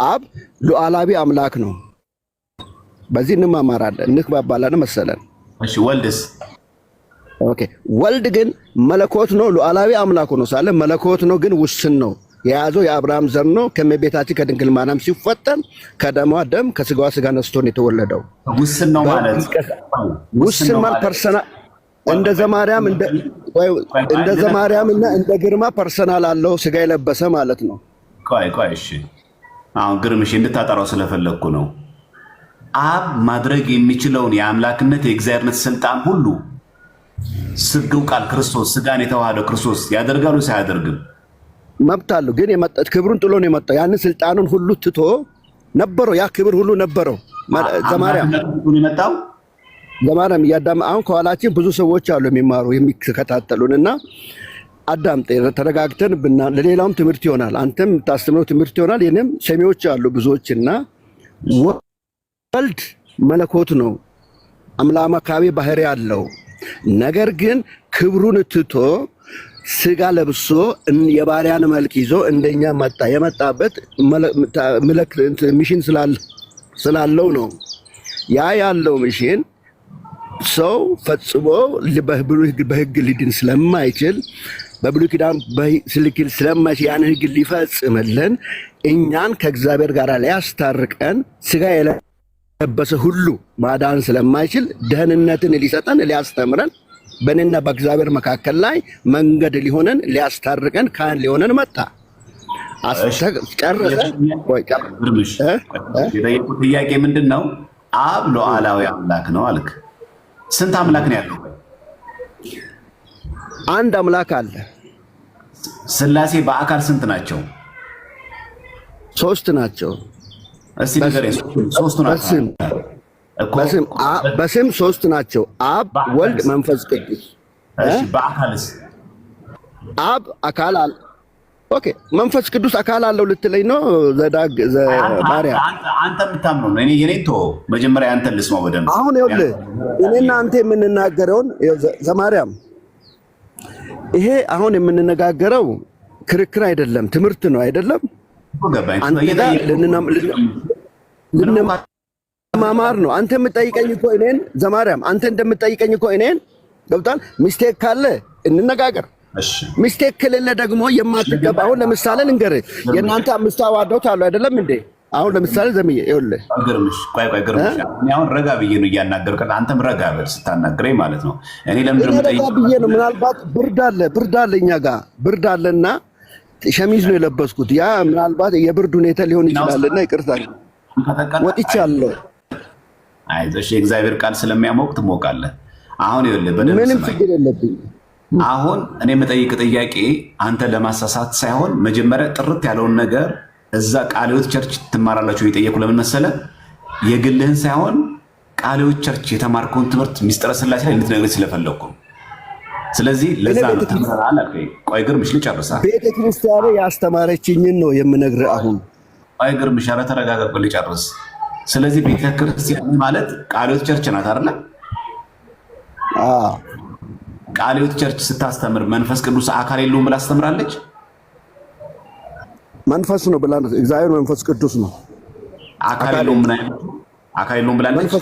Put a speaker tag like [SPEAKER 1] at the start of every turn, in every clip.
[SPEAKER 1] አብ ሉዓላዊ አምላክ ነው። በዚህ እንማማራለን እንግባባለን መሰለን።
[SPEAKER 2] እሺ ወልድስ?
[SPEAKER 1] ኦኬ ወልድ ግን መለኮት ነው። ሉዓላዊ አምላክ ነው ሳለ መለኮት ነው ግን ውስን ነው። የያዘው የአብርሃም ዘር ነው። ከመቤታችን ከድንግል ማርያም ሲፈጠር ከደሟ ደም ከስጋዋ ስጋ ነስቶ ነው የተወለደው።
[SPEAKER 2] ውስን ነው ማለት
[SPEAKER 1] ውስን ማለት ፐርሰናል እንደ ዘማርያም እና እንደ ግርማ ፐርሰናል አለው ስጋ የለበሰ ማለት ነው።
[SPEAKER 2] ቆይ እሺ አሁን ግርምሽ እንድታጠራው ስለፈለኩ ነው። አብ ማድረግ የሚችለውን የአምላክነት የእግዚአብሔርነት ስልጣን ሁሉ ስግው ቃል ክርስቶስ ስጋን የተዋሃደው ክርስቶስ ያደርጋሉ ሳያደርግም
[SPEAKER 1] መብት አለው። ግን የመጣት ክብሩን ጥሎ ነው የመጣው። ያን ስልጣኑን ሁሉ ትቶ ነበረው። ያ ክብር ሁሉ ነበረው። ዘማርያም እያዳመ አሁን ከኋላችን ብዙ ሰዎች አሉ የሚማሩ የሚከታተሉንና አዳምጤ ተረጋግተን ለሌላውም ትምህርት ይሆናል። አንተም የምታስተምረው ትምህርት ይሆናል። የኔም ሰሚዎች አሉ ብዙዎችና ወልድ መለኮት ነው። አምላካዊ ባህሪ አለው። ነገር ግን ክብሩን ትቶ ስጋ ለብሶ የባሪያን መልክ ይዞ እንደኛ መጣ። የመጣበት ሚሽን ስላለው ነው። ያ ያለው ሚሽን ሰው ፈጽሞ በሕግ ሊድን ስለማይችል በብሉይ ኪዳን ስልክል ስለማይችል ያን ሕግ ሊፈጽምልን እኛን ከእግዚአብሔር ጋር ሊያስታርቀን ስጋ የለበሰ ሁሉ ማዳን ስለማይችል ደህንነትን ሊሰጠን ሊያስተምረን በእኔና በእግዚአብሔር መካከል ላይ መንገድ ሊሆነን ሊያስታርቀን ካህን ሊሆነን መጣ።
[SPEAKER 2] የጠየቁት ጥያቄ ምንድን ነው? አብ ሉዓላዊ አምላክ ነው አልክ። ስንት አምላክ ነው ያለው?
[SPEAKER 1] አንድ አምላክ አለ።
[SPEAKER 2] ስላሴ በአካል ስንት ናቸው?
[SPEAKER 1] ሶስት ናቸው።
[SPEAKER 2] እስቲ ንገረኝ። ሶስቱ ናቸው
[SPEAKER 1] በስም ሶስት ናቸው። አብ ወልድ መንፈስ ቅዱስ።
[SPEAKER 2] እሺ በአካልስ?
[SPEAKER 1] አብ አካል አለ። ኦኬ መንፈስ ቅዱስ አካል አለው ልትለኝ ነው? ዘማርያም
[SPEAKER 2] አንተ የምታምነው ነው። እኔ የኔን ተወው፣ መጀመሪያ አንተ ልስማው በደንብ።
[SPEAKER 1] አሁን ይኸውልህ እኔና አንተ የምንናገረውን ዘማርያም፣ ይሄ አሁን የምንነጋገረው ክርክር አይደለም፣ ትምህርት ነው አይደለም? ማማር ነው። አንተ የምጠይቀኝ እኮ እኔን ዘማርያም፣ አንተ እንደምጠይቀኝ እኮ እኔን ገብቷል። ሚስቴክ ካለ እንነጋገር። ሚስቴክ ከሌለ ደግሞ የማትገባ አሁን ለምሳሌ ልንገርህ፣ የእናንተ አምስቱ አዋዶት አሉ አይደለም እንዴ? አሁን ለምሳሌ ዘምዬ ይኸውልህ፣
[SPEAKER 2] ግርምሽ ቆይ ግርምሽ፣ እኔ አሁን ረጋ ብዬ ነው እያናገርኩ፣ አንተም ረጋ በል ስታናግረኝ ማለት ነው። እኔ ለምንድን ነው
[SPEAKER 1] ረጋ ብዬ ነው? ምናልባት ብርድ አለ እኛ ጋር ብርድ አለና ሸሚዝ ነው የለበስኩት። ያ ምናልባት የብርድ ሁኔታ ሊሆን ይችላልና ይቅርታ ወጥቻለሁ።
[SPEAKER 2] አይዞሽ የእግዚአብሔር ቃል ስለሚያሞቅ ትሞቃለህ። አሁን ይኸውልህ በደንብ
[SPEAKER 1] ምንም ችግር የለብኝ።
[SPEAKER 2] አሁን እኔ የምጠይቅ ጥያቄ አንተ ለማሳሳት ሳይሆን መጀመሪያ ጥርት ያለውን ነገር እዛ ቃለ ሕይወት ቸርች ትማራላችሁ የጠየቁ ለምን መሰለ? የግልህን ሳይሆን ቃለ ሕይወት ቸርች የተማርከውን ትምህርት ሚስጥረ ስላሴ ላይ እንድትነግረኝ ስለፈለኩ። ስለዚህ ለዛ ነው ተምራለህ አልከኝ። ቆይ ግርምሽ ልጨርሳ።
[SPEAKER 1] ቤተ ክርስቲያኔ ያስተማረችኝን ነው የምነግርህ አሁን።
[SPEAKER 2] ቆይ ግርምሽ ኧረ ተረጋጋ፣ ቆይ ልጨርስ። ስለዚህ ቤተ ክርስቲያን ማለት ቃለ ሕይወት ቸርች ናት አይደለ? ቃለ ሕይወት ቸርች ስታስተምር መንፈስ ቅዱስ አካል የለውም ብላ አስተምራለች።
[SPEAKER 1] መንፈስ ነው ብላ እግዚአብሔር መንፈስ ቅዱስ ነው።
[SPEAKER 2] አካል የለውም ብላለች።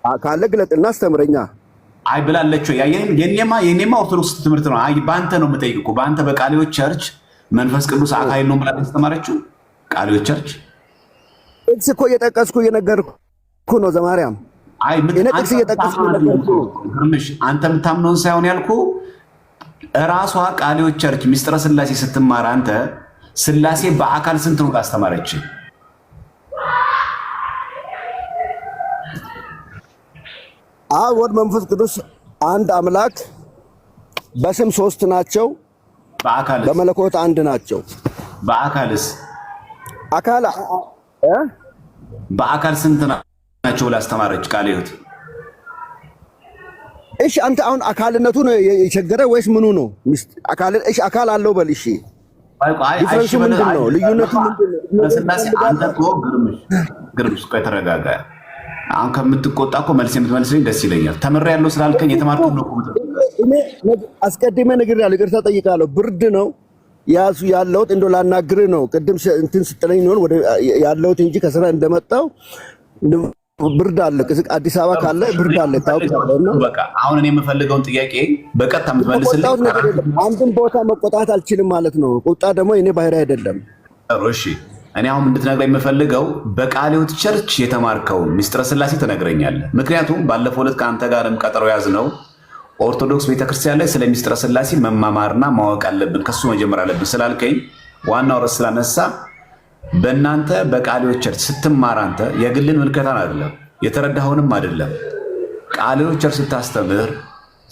[SPEAKER 1] አካል ግለጥና አስተምረኛ
[SPEAKER 2] አይ ብላለች። የኔማ ኦርቶዶክስ ትምህርት ነው። አይ በአንተ ነው የምጠይቀው። በአንተ በቃለ ሕይወት ቸርች መንፈስ ቅዱስ አካል የለውም ብላ ያስተማረችው ቃለ ሕይወት ቸርች
[SPEAKER 1] ጥቅስ እኮ እየጠቀስኩ እየነገርኩ ነው ዘማርያም።
[SPEAKER 2] አይ
[SPEAKER 1] ጥቅስ እየጠቀስኩ
[SPEAKER 2] ግርምሽ፣ አንተ የምታምነውን ሳይሆን ያልኩ እራሷ ቃለ ሕይወት ቸርች ሚስጥረ ስላሴ ስትማር አንተ ስላሴ በአካል ስንት ነው ካስተማረች?
[SPEAKER 1] አብ ወልድ መንፈስ ቅዱስ አንድ አምላክ፣ በስም ሶስት ናቸው፣
[SPEAKER 2] በአካልስ
[SPEAKER 1] በመለኮት አንድ ናቸው።
[SPEAKER 2] በአካልስ በአካል ስንት ናቸው ላስተማረች ቃለ ሕይወት?
[SPEAKER 1] እሺ አንተ አሁን አካልነቱ ነው የቸገረ ወይስ ምኑ ነው? እሺ አካል አለው በል። እሺ ዲፍረንሱ ምንድን ነው? ልዩነቱ ምንድን ነው?
[SPEAKER 2] ስላሴ አንተ እኮ ግርምሽ ቆይ ተረጋጋ። አሁን ከምትቆጣ እኮ መልስ የምትመልስልኝ ደስ ይለኛል። ተምሬያለሁ ስላልከኝ የተማርኩት ነው እኮ።
[SPEAKER 1] እኔ አስቀድሜ ነግሬሃለሁ፣ ይቅርታ ጠይቃለሁ። ብርድ ነው ያሱ ያለውት እንደው ላናግር ነው። ቅድም እንትን ስትለኝ ነው ወደ ያለውት እንጂ ከስራ እንደመጣው ብርድ አለ። አዲስ አበባ ካለ ብርድ አለ ታውቃለህ።
[SPEAKER 2] በቃ አሁን እኔ የምፈልገውን ጥያቄ በቀጥታ የምትመልስልኝ
[SPEAKER 1] አንድም ቦታ መቆጣት አልችልም ማለት ነው። ቁጣ ደግሞ እኔ ባህሪ አይደለም።
[SPEAKER 2] እሺ እኔ አሁን እንድትነግረኝ የምፈልገው በቃለ ሕይወት ቸርች የተማርከው ሚስጥረ ስላሴ ትነግረኛለህ። ምክንያቱም ባለፈው ዕለት ከአንተ ጋርም ቀጠሮ ያዝነው ኦርቶዶክስ ቤተክርስቲያን ላይ ስለ ሚስጥረ ስላሴ መማማርና ማወቅ አለብን ከሱ መጀመር አለብን ስላልከኝ ዋናው ርዕስ ስላነሳ በእናንተ በቃለ ሕይወት ቸርች ስትማር አንተ የግልን ምልከታን አይደለም የተረዳኸውንም አይደለም ቃለ ሕይወት ቸርች ስታስተምር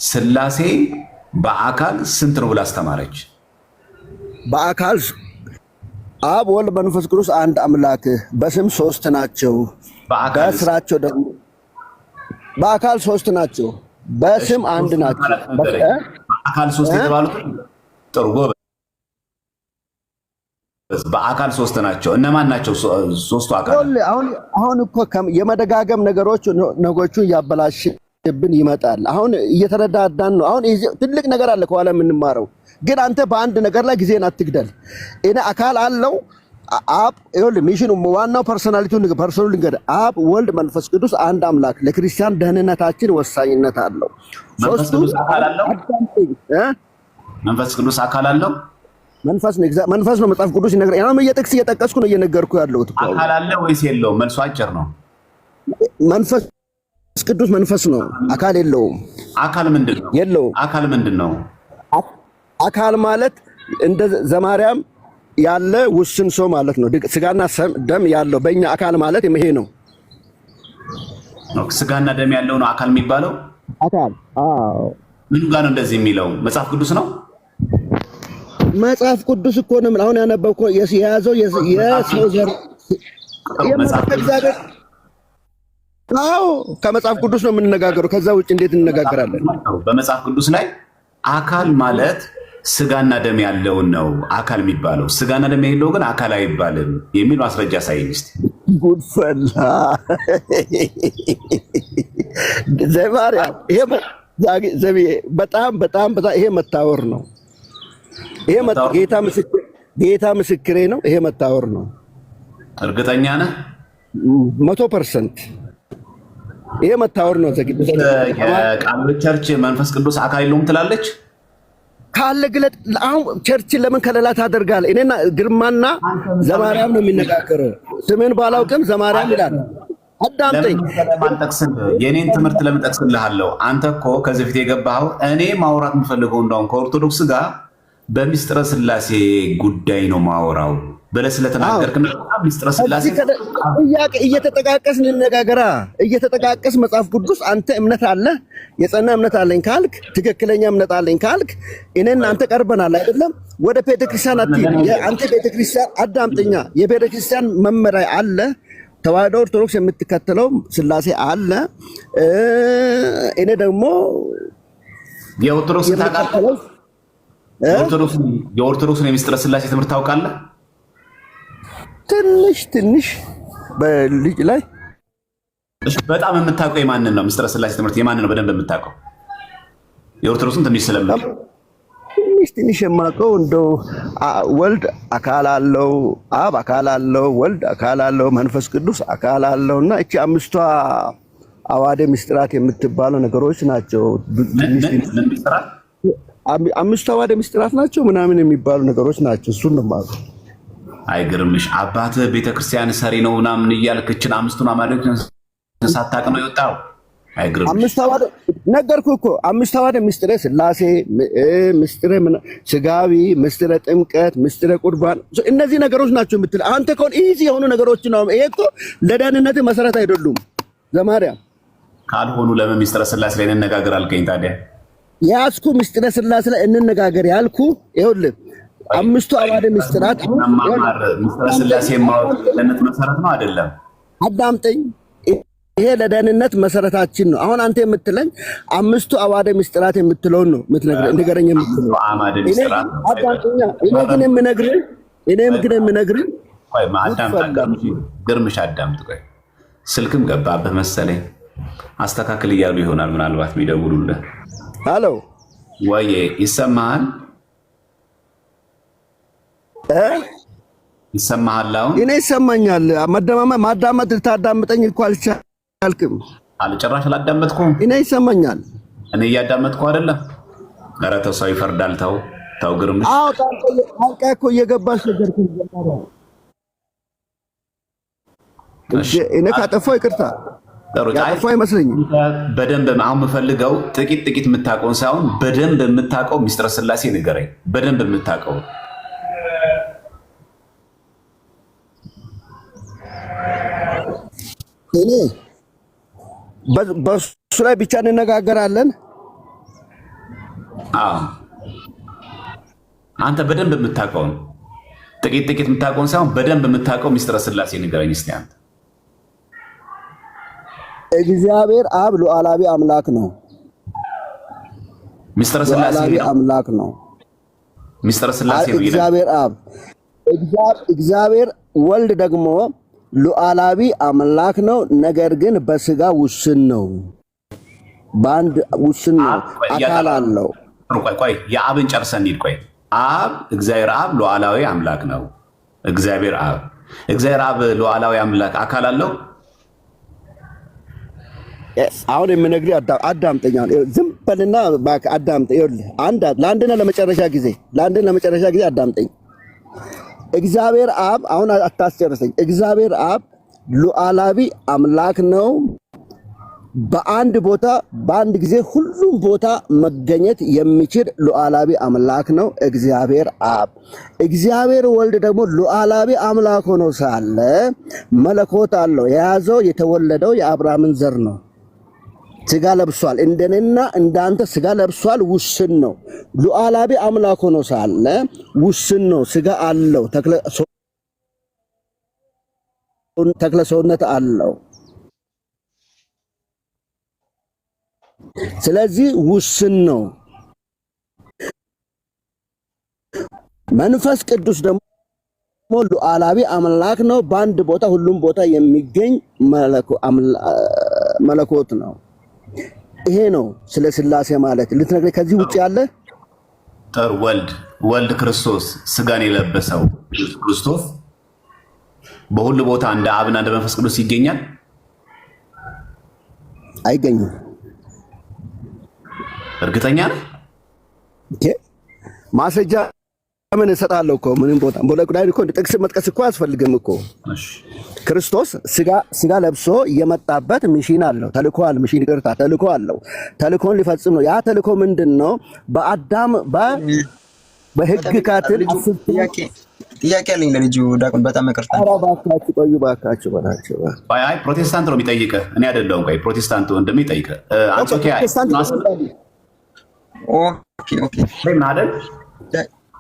[SPEAKER 2] ስላሴ በአካል ስንት ነው ብላ አስተማረች?
[SPEAKER 1] በአካል አብ ወልድ መንፈስ ቅዱስ አንድ አምላክ በስም ሶስት ናቸው። በስራቸው ደግሞ በአካል ሶስት ናቸው፣ በስም አንድ ናቸው።
[SPEAKER 2] በአካል ሶስት የተባሉት ጥሩ ጎበዝ። በአካል ሶስት ናቸው። እነማን ናቸው ሶስቱ አካል?
[SPEAKER 1] አሁን እኮ የመደጋገም ነገሮቹ እያበላሽብን ይመጣል። አሁን እየተረዳዳን ነው። አሁን ትልቅ ነገር አለ ከኋላ የምንማረው ግን አንተ በአንድ ነገር ላይ ጊዜን አትግደል። እኔ አካል አለው አብ ይሁን ሚሽኑ ዋናው ፐርሶናሊቲው ልንገር አብ ወልድ መንፈስ ቅዱስ አንድ አምላክ ለክርስቲያን ደህንነታችን ወሳኝነት አለው።
[SPEAKER 2] ሶስቱ አካል አለው። መንፈስ ቅዱስ አካል አለው። መንፈስ ነው መጽሐፍ ቅዱስ ይነግረኛል። ያው የጥቅስ እየጠቀስኩ ነው እየነገርኩ ያለሁት። አካል አለ ወይስ የለውም? መልሱ አጭር ነው።
[SPEAKER 1] መንፈስ ቅዱስ መንፈስ ነው፣ አካል የለውም።
[SPEAKER 2] አካል ምንድን ነው?
[SPEAKER 1] የለውም።
[SPEAKER 2] አካል ምንድን ነው?
[SPEAKER 1] አካል ማለት እንደ ዘማርያም ያለ ውስን ሰው ማለት ነው። ስጋና ደም ያለው በእኛ አካል ማለት ይሄ ነው።
[SPEAKER 2] ስጋና ደም ያለው ነው አካል የሚባለው።
[SPEAKER 1] አካል
[SPEAKER 2] ምን ጋር ነው እንደዚህ የሚለው? መጽሐፍ ቅዱስ ነው።
[SPEAKER 1] መጽሐፍ ቅዱስ እኮ ነው አሁን ያነበብከው የያዘው የሰው ዘር እግዚአብሔር። አዎ ከመጽሐፍ ቅዱስ ነው የምንነጋገረው። ከዛ ውጭ እንዴት እንነጋገራለን?
[SPEAKER 2] በመጽሐፍ ቅዱስ ላይ አካል ማለት ስጋና ደም ያለውን ነው አካል የሚባለው። ስጋና ደም የሌለው ግን አካል አይባልም የሚል ማስረጃ ሳይንስት
[SPEAKER 1] ጉድፈላ ዘማሪያ ይሄ በጣም ይሄ መታወር ነው። ይሄ ጌታ ምስክሬ ነው። ይሄ መታወር ነው።
[SPEAKER 2] እርግጠኛ ነህ?
[SPEAKER 1] 100% ይሄ መታወር ነው።
[SPEAKER 2] የቃለ ሕይወት ቸርች መንፈስ ቅዱስ አካል የለውም ትላለች።
[SPEAKER 1] ካለ ግለጥ። አሁን ቸርች ለምን ከለላ ታደርጋለህ? እኔና ግርማና ዘማርያም ነው የሚነጋገረው። ስምን ባላውቅም ዘማርያም ይላል። አዳምጠኝ።
[SPEAKER 2] የኔን ትምህርት ለምን ጠቅስልሃለሁ? አንተ እኮ ከዚህ በፊት የገባኸው እኔ ማውራት የምፈልገው እንደውም ከኦርቶዶክስ ጋር በሚስጥረ ስላሴ ጉዳይ ነው ማወራው ብለህ ስለተናገርክ ሚስጥረ ስላሴ
[SPEAKER 1] ጥያቄ እየተጠቃቀስን እንነጋገራ። እየተጠቃቀስ መጽሐፍ ቅዱስ አንተ እምነት አለ የጸና እምነት አለኝ ካልክ ትክክለኛ እምነት አለኝ ካልክ እኔና አንተ ቀርበናል አይደለም? ወደ ቤተክርስቲያን አትሂድ። አንተ ቤተክርስቲያን አዳምጠኛ። የቤተክርስቲያን መመሪያ አለ። ተዋህዶ ኦርቶዶክስ የምትከተለው ስላሴ አለ። እኔ ደግሞ
[SPEAKER 2] የኦርቶዶክስ ታውቃለህ? የኦርቶዶክስን የሚስጥረ ስላሴ ትምህርት ታውቃለህ?
[SPEAKER 1] ትንሽ በልጅ ላይ
[SPEAKER 2] በጣም የምታውቀው የማንን ነው? ሚስጥረ ስላሴ ትምህርት የማንን ነው በደንብ የምታውቀው? የኦርቶዶክስን ትንሽ ስለምን
[SPEAKER 1] ትንሽ የማውቀው እንደው ወልድ አካል አለው፣ አብ አካል አለው፣ ወልድ አካል አለው፣ መንፈስ ቅዱስ አካል አለው እና እቺ አምስቷ አዋደ ምስጢራት የምትባለው ነገሮች ናቸው። አምስቱ አዋደ ምስጢራት ናቸው ምናምን የሚባሉ ነገሮች ናቸው። እሱን ነው የማውቀው።
[SPEAKER 2] አይገርምሽ? አባትህ ቤተክርስቲያን ሰሪ ነው ምናምን እያልክ እችን አምስቱን አማልክት ሳታውቅ ነው የወጣው። አይገርምሽ?
[SPEAKER 1] አምስቱ አዋደ ነገርኩህ እኮ አምስቱ አዋደ ምስጢረ ስላሴ፣ ምስጢረ ስጋዊ፣ ምስጢረ ጥምቀት፣ ምስጢረ ቁርባን እነዚህ ነገሮች ናቸው የምትል አንተ ከሆነ ኢዚ የሆኑ ነገሮች ነው። ይሄ እኮ ለደህንነት መሰረት አይደሉም። ዘማርያም
[SPEAKER 2] ካልሆኑ ለምን ሚስጥረ ስላሴ ላይ እንነጋገር አልከኝ? ታዲያ
[SPEAKER 1] ያስኩ ምስጢረ ስላሴ ላይ እንነጋገር ያልኩ ይኸውልህ አምስቱ አዋደ ምስጢራት
[SPEAKER 2] መማር ሚስጥረ ስላሴ ማወቅ ለደህንነት መሰረት ነው አይደለም? አዳምጠኝ።
[SPEAKER 1] ይሄ ለደህንነት መሰረታችን ነው። አሁን አንተ የምትለኝ አምስቱ አዋደ ምስጢራት የምትለውን ነው የምትነግረኝ። እንደገረኝ የምትለው
[SPEAKER 2] አማደ ምስጢራት
[SPEAKER 1] አዳምጠኛ። እኔ ግን የምነግርህ
[SPEAKER 2] ቆይ ግርምሽ አዳምጥ። ቆይ ስልክም ገባብህ መሰለኝ። አስተካክል እያሉ ይሆናል ምናልባት የሚደውሉልህ።
[SPEAKER 1] ሃሎ
[SPEAKER 2] ወይ ይሰማሃል?
[SPEAKER 1] እ
[SPEAKER 2] ይሰማሃል? አሁን
[SPEAKER 1] እኔ ይሰማኛል። ማዳመጥ ልታዳምጠኝ እኮ አልቻልክም።
[SPEAKER 2] ጭራሽ አላዳመጥኩም።
[SPEAKER 1] እኔ ይሰማኛል።
[SPEAKER 2] እኔ እያዳመጥኩ አይደለም። ኧረ ተው፣ ሰው ይፈርዳል። ተው ግርምሽ።
[SPEAKER 1] አዎ ታውቃ እኮ እየገባሽ ነገር እኔ ካጠፋው ይቅርታ ያጠፋው አይመስለኝም።
[SPEAKER 2] በደንብ አሁን የምፈልገው ጥቂት የምታውቀውን ሳይሆን በደንብ የምታውቀው ሚስጥረ ስላሴ ንገረኝ። በደንብ የምታውቀው
[SPEAKER 1] እኔ በሱ ላይ ብቻ እንነጋገራለን።
[SPEAKER 2] አዎ አንተ በደንብ የምታውቀውን ጥቂት የምታውቀውን ሳይሆን በደንብ የምታውቀው ሚስጥረ ስላሴ ንገረኝ እስቲ አንተ።
[SPEAKER 1] እግዚአብሔር አብ ሉዓላዊ አምላክ ነው።
[SPEAKER 2] ሚስጥረ ስላሴ
[SPEAKER 1] አምላክ ነው።
[SPEAKER 2] ሚስጥረ ስላሴ ነው።
[SPEAKER 1] እግዚአብሔር አብ እግዚአብሔር ወልድ ደግሞ ሉዓላዊ አምላክ ነው። ነገር ግን በስጋ ውስን ነው። በአንድ ውስን ነው። አካል አለው።
[SPEAKER 2] ቆይ የአብን ጨርሰን እንሂድ። ቆይ አብ እግዚአብሔር አብ ሉዓላዊ አምላክ ነው። እግዚአብሔር አብ ሉዓላዊ አምላክ አካል አለው።
[SPEAKER 1] አሁን የምነግርህ አዳምጠኝ። ዝም በልና አዳምጠኝ። ይኸውልህ ለአንድና ለመጨረሻ ጊዜ አዳምጠኝ። እግዚአብሔር አብ አሁን አታስጨርሰኝ። እግዚአብሔር አብ ሉዓላዊ አምላክ ነው። በአንድ ቦታ በአንድ ጊዜ ሁሉም ቦታ መገኘት የሚችል ሉዓላዊ አምላክ ነው እግዚአብሔር አብ። እግዚአብሔር ወልድ ደግሞ ሉዓላዊ አምላክ ሆኖ ሳለ መለኮት አለው። የያዘው የተወለደው የአብርሃምን ዘር ነው። ስጋ ለብሷል። እንደኔና እንዳንተ ስጋ ለብሷል። ውስን ነው። ሉዓላዊ አምላክ ሆኖ ሳለ ውስን ነው። ስጋ አለው። ተክለ ሰውነት አለው። ስለዚህ ውስን ነው። መንፈስ ቅዱስ ደግሞ ሉዓላዊ አምላክ ነው። በአንድ ቦታ ሁሉም ቦታ የሚገኝ መለኮት ነው። ይሄ ነው ስለ ስላሴ ማለት። ልትነግረኝ ከዚህ ውጭ ያለ
[SPEAKER 2] ጥር ወልድ ክርስቶስ ስጋን የለበሰው ኢየሱስ ክርስቶስ በሁሉ ቦታ እንደ አብና እንደ መንፈስ ቅዱስ ይገኛል?
[SPEAKER 1] አይገኝም።
[SPEAKER 2] እርግጠኛ ነህ?
[SPEAKER 1] ማስረጃ ምን እሰጣለሁ እኮ ምንም ቦታ በለቁዳይ እኮ ጥቅስ መጥቀስ እኮ አያስፈልግም እኮ። ክርስቶስ ስጋ ለብሶ የመጣበት ሚሽን አለው። ተልኮ አለው። ተልኮን ሊፈጽም ነው። ያ ተልኮ ምንድነው? በአዳም በህግ ካትል
[SPEAKER 3] ጥያቄ አለኝ ለልጁ ዳቁን። በጣም ይቅርታ።
[SPEAKER 1] ኧረ እባካችሁ ቆዩ፣ እባካችሁ በላቸው።
[SPEAKER 2] አይ ፕሮቴስታንት ነው የሚጠይቅህ፣ እኔ አይደለሁም። ቆይ ፕሮቴስታንት ወንድም ይጠይቅህ። አንጾኪያ
[SPEAKER 3] ኦኬ ምን አይደል?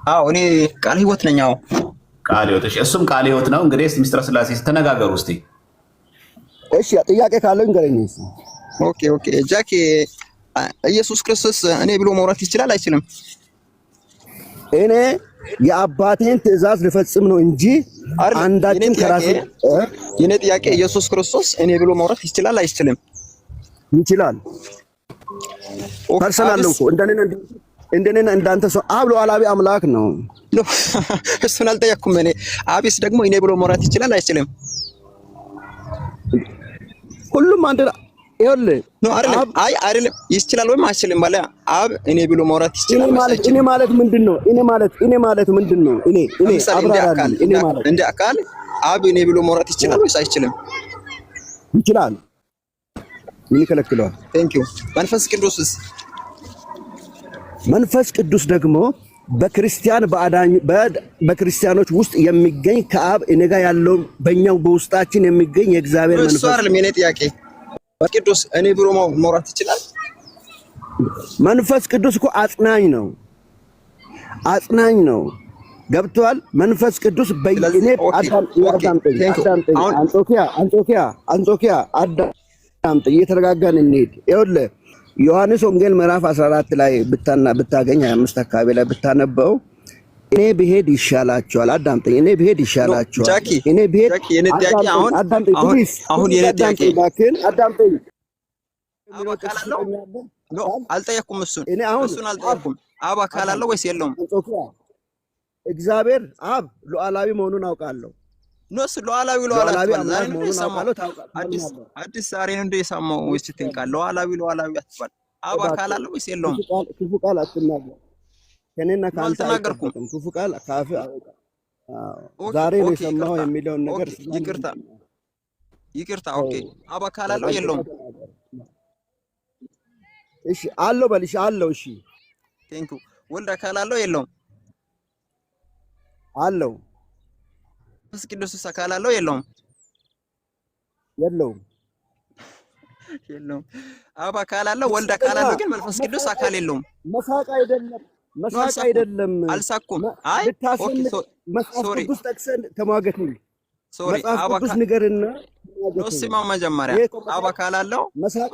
[SPEAKER 3] አዎ እኔ ቃል ህይወት ነኝ። አዎ
[SPEAKER 2] ቃል ህይወት። እሺ እሱም ቃል ህይወት ነው። እንግዲህ ሚስጥረ ስላሴ ተነጋገሩ እስቲ።
[SPEAKER 1] እሺ ጥያቄ ካለው እንገረኝ።
[SPEAKER 3] ኦኬ ጃኪ ኢየሱስ ክርስቶስ እኔ ብሎ መውራት ይችላል አይችልም?
[SPEAKER 1] እኔ የአባቴን ትእዛዝ ልፈጽም ነው እንጂ አንዳችን ከራሴ
[SPEAKER 3] የኔ ጥያቄ ኢየሱስ ክርስቶስ እኔ ብሎ መውራት ይችላል አይችልም?
[SPEAKER 1] ይችላል። ፐርሰናል ነው እኮ እንደኔና እንዳንተ ሰው አብ ሉዓላዊ አምላክ ነው።
[SPEAKER 3] እሱን አልጠየኩም እኔ። አብስ ደግሞ እኔ ብሎ መውራት ይችላል አይችልም?
[SPEAKER 1] ሁሉም አንድ ይኸውልህ
[SPEAKER 3] ነው አይደለም? አይደለም ይችላል ወይም አይችልም ማለት አብ እኔ ብሎ መውራት ይችላል
[SPEAKER 1] ማለት እኔ ማለት ምንድነው? እኔ ማለት ምንድነው? እኔ አብራራለሁ። እኔ ማለት
[SPEAKER 3] እንደ አካል አብ እኔ ብሎ መውራት ይችላል ወይስ አይችልም?
[SPEAKER 1] ይችላል። ምን ይከለክለዋል?
[SPEAKER 3] ቴንክ ዩ።
[SPEAKER 1] መንፈስ ቅዱስ ደግሞ በክርስቲያኖች ውስጥ የሚገኝ ከአብ እኔ ጋር ያለው በእኛው በውስጣችን የሚገኝ የእግዚአብሔር መንፈስ
[SPEAKER 3] ነው። አይደለም የኔ ጥያቄ። ቅዱስ እኔ ብሎ መውራት ይችላል?
[SPEAKER 1] መንፈስ ቅዱስ እኮ አጽናኝ ነው። ገብቷል? መንፈስ ቅዱስ በእኔ አንጾኪያ አዳምጥ፣ እየተረጋጋን እንሂድ። ይኸውልህ ዮሐንስ ወንጌል ምዕራፍ 14 ላይ ብታገኝ 25 አካባቢ ላይ ብታነበው እኔ ብሄድ ይሻላችኋል። አዳምጠኝ። እኔ ብሄድ ይሻላችኋል። እኔ ብሄድ
[SPEAKER 3] የኔ ጥያቄ አሁን የኔ ጥያቄ
[SPEAKER 1] አዳምጠኝ።
[SPEAKER 3] አልጠየኩም። እሱን አልጠየኩም። አብ አካል አለው ወይስ የለውም?
[SPEAKER 1] እግዚአብሔር አብ ሉዓላዊ መሆኑን አውቃለሁ።
[SPEAKER 3] ኖስ ሉዓላዊ
[SPEAKER 1] አምላክ መሆኑን አውቃለሁ።
[SPEAKER 3] አዲስ ዛሬ ነው እንደ የሰማው ወይስ ትንቃል? ሉዓላዊ አትባል። አብ አካል አለው ወይስ የለውም?
[SPEAKER 1] ክፉ ቃል አትናገር። ከኔና ካንተ
[SPEAKER 3] አልተናገርኩም።
[SPEAKER 1] ክፉ ቃል ካፍ አውቃ ዛሬ ነው የሰማው የሚለውን ነገር
[SPEAKER 3] ይቅርታ። ኦኬ አብ አካል አለው የለውም?
[SPEAKER 1] እሺ አለው በልሽ አለው። እሺ
[SPEAKER 3] ቴንኩ። ወልድ አካል አለው የለውም?
[SPEAKER 1] አለው።
[SPEAKER 3] መንፈስ ቅዱስ አካል አለው የለውም?
[SPEAKER 1] የለውም።
[SPEAKER 3] የለውም። አብ አካል አለው፣ ወልድ አካል አለው፣ ግን መንፈስ ቅዱስ አካል የለውም።
[SPEAKER 1] መሳቅ አይደለም።
[SPEAKER 3] አልሳኩም። አይ ኦኬ
[SPEAKER 1] መጽሐፍ ቅዱስ ጠቅሰን ተሟገትን።
[SPEAKER 3] ሶሪ
[SPEAKER 1] መጽሐፍ ቅዱስ ንገርና
[SPEAKER 3] ነው ሲማው መጀመሪያ አብ አካል አለው።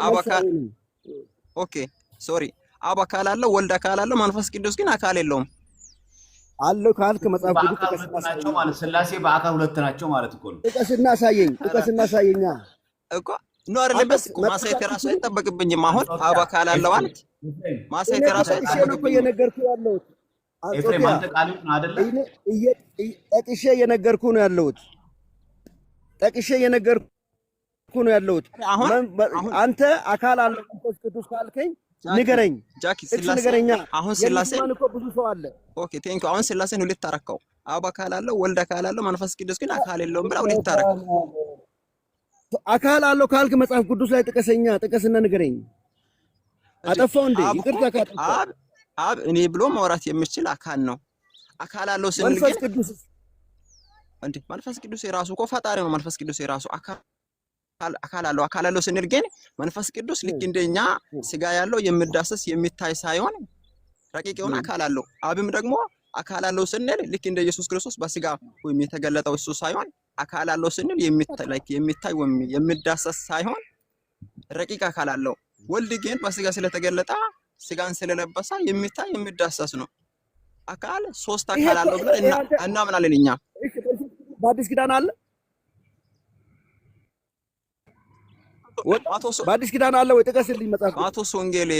[SPEAKER 3] አብ አካል ኦኬ ሶሪ አብ አካል አለው፣ ወልድ አካል አለው፣ መንፈስ ቅዱስ ግን አካል የለውም።
[SPEAKER 1] አለው ካልክ መጽሐፍ ቅዱስ
[SPEAKER 2] ጠቅሰናቸው ማለት ሥላሴ በአካል ሁለት ናቸው ማለት እኮ ነው።
[SPEAKER 1] ጥቀስና አሳየኛ
[SPEAKER 3] እኮ ነው አይደለም። በስ ማሳየት ራሱ አይጠበቅብኝም። አሁን አብ አካል አለው ማለት ማሳየት ራሱ አይጠበቅብኝም።
[SPEAKER 1] የነገርኩህ ያለሁት
[SPEAKER 2] ኤፍሬም አንተ ቃሉን አይደለም
[SPEAKER 1] ጠቅሼ የነገርኩህ ነው ያለሁት። አንተ አካል አለው መንፈስ ቅዱስ ካልከኝ ንገረኝ።
[SPEAKER 3] ጃኪ ሥላሴ አሁን ሥላሴ
[SPEAKER 1] ብዙ ሰው አለ።
[SPEAKER 3] ኦኬ ቴንክ ዩ። አሁን ሥላሴን ሁለት ታረከው። አብ አካል አለው፣ ወልድ አካል አለው፣ መንፈስ ቅዱስ ግን አካል የለውም ብላ ሁለት ታረከው።
[SPEAKER 1] አካል አለው ካልክ መጽሐፍ ቅዱስ ላይ ጥቀስና ንገረኝ። አጠፋው እንዴ? ይቅርታ ካጠፋው
[SPEAKER 3] አብ እኔ ብሎ ማውራት የሚችል አካል ነው። አካል አለው ስንል
[SPEAKER 1] መንፈስ ቅዱስ
[SPEAKER 3] እንዴ? መንፈስ ቅዱስ የራሱ እኮ ፈጣሪ ነው። መንፈስ ቅዱስ የራሱ አካል አለው ስንል ግን መንፈስ ቅዱስ ልክ እንደኛ ስጋ ያለው የሚዳሰስ የሚታይ ሳይሆን ረቂቅ የሆነ አካል አለው። አብም ደግሞ አካል አለው ስንል ልክ እንደ ኢየሱስ ክርስቶስ በስጋ ወይም የተገለጠው እሱ ሳይሆን አካል አለው ስንል የሚታይ ወይም የሚዳሰስ ሳይሆን ረቂቅ አካል አለው። ወልድ ግን በስጋ ስለተገለጠ ስጋን ስለለበሰ የሚታይ የሚዳሰስ ነው። አካል ሶስት አካል አለው ብለን እናምናለን እኛ።
[SPEAKER 1] በአዲስ ኪዳን አለ በአዲስ ኪዳን አለ ወይ? ጥቀስልኝ መጽሐፍ
[SPEAKER 3] ማቴዎስ ወንጌል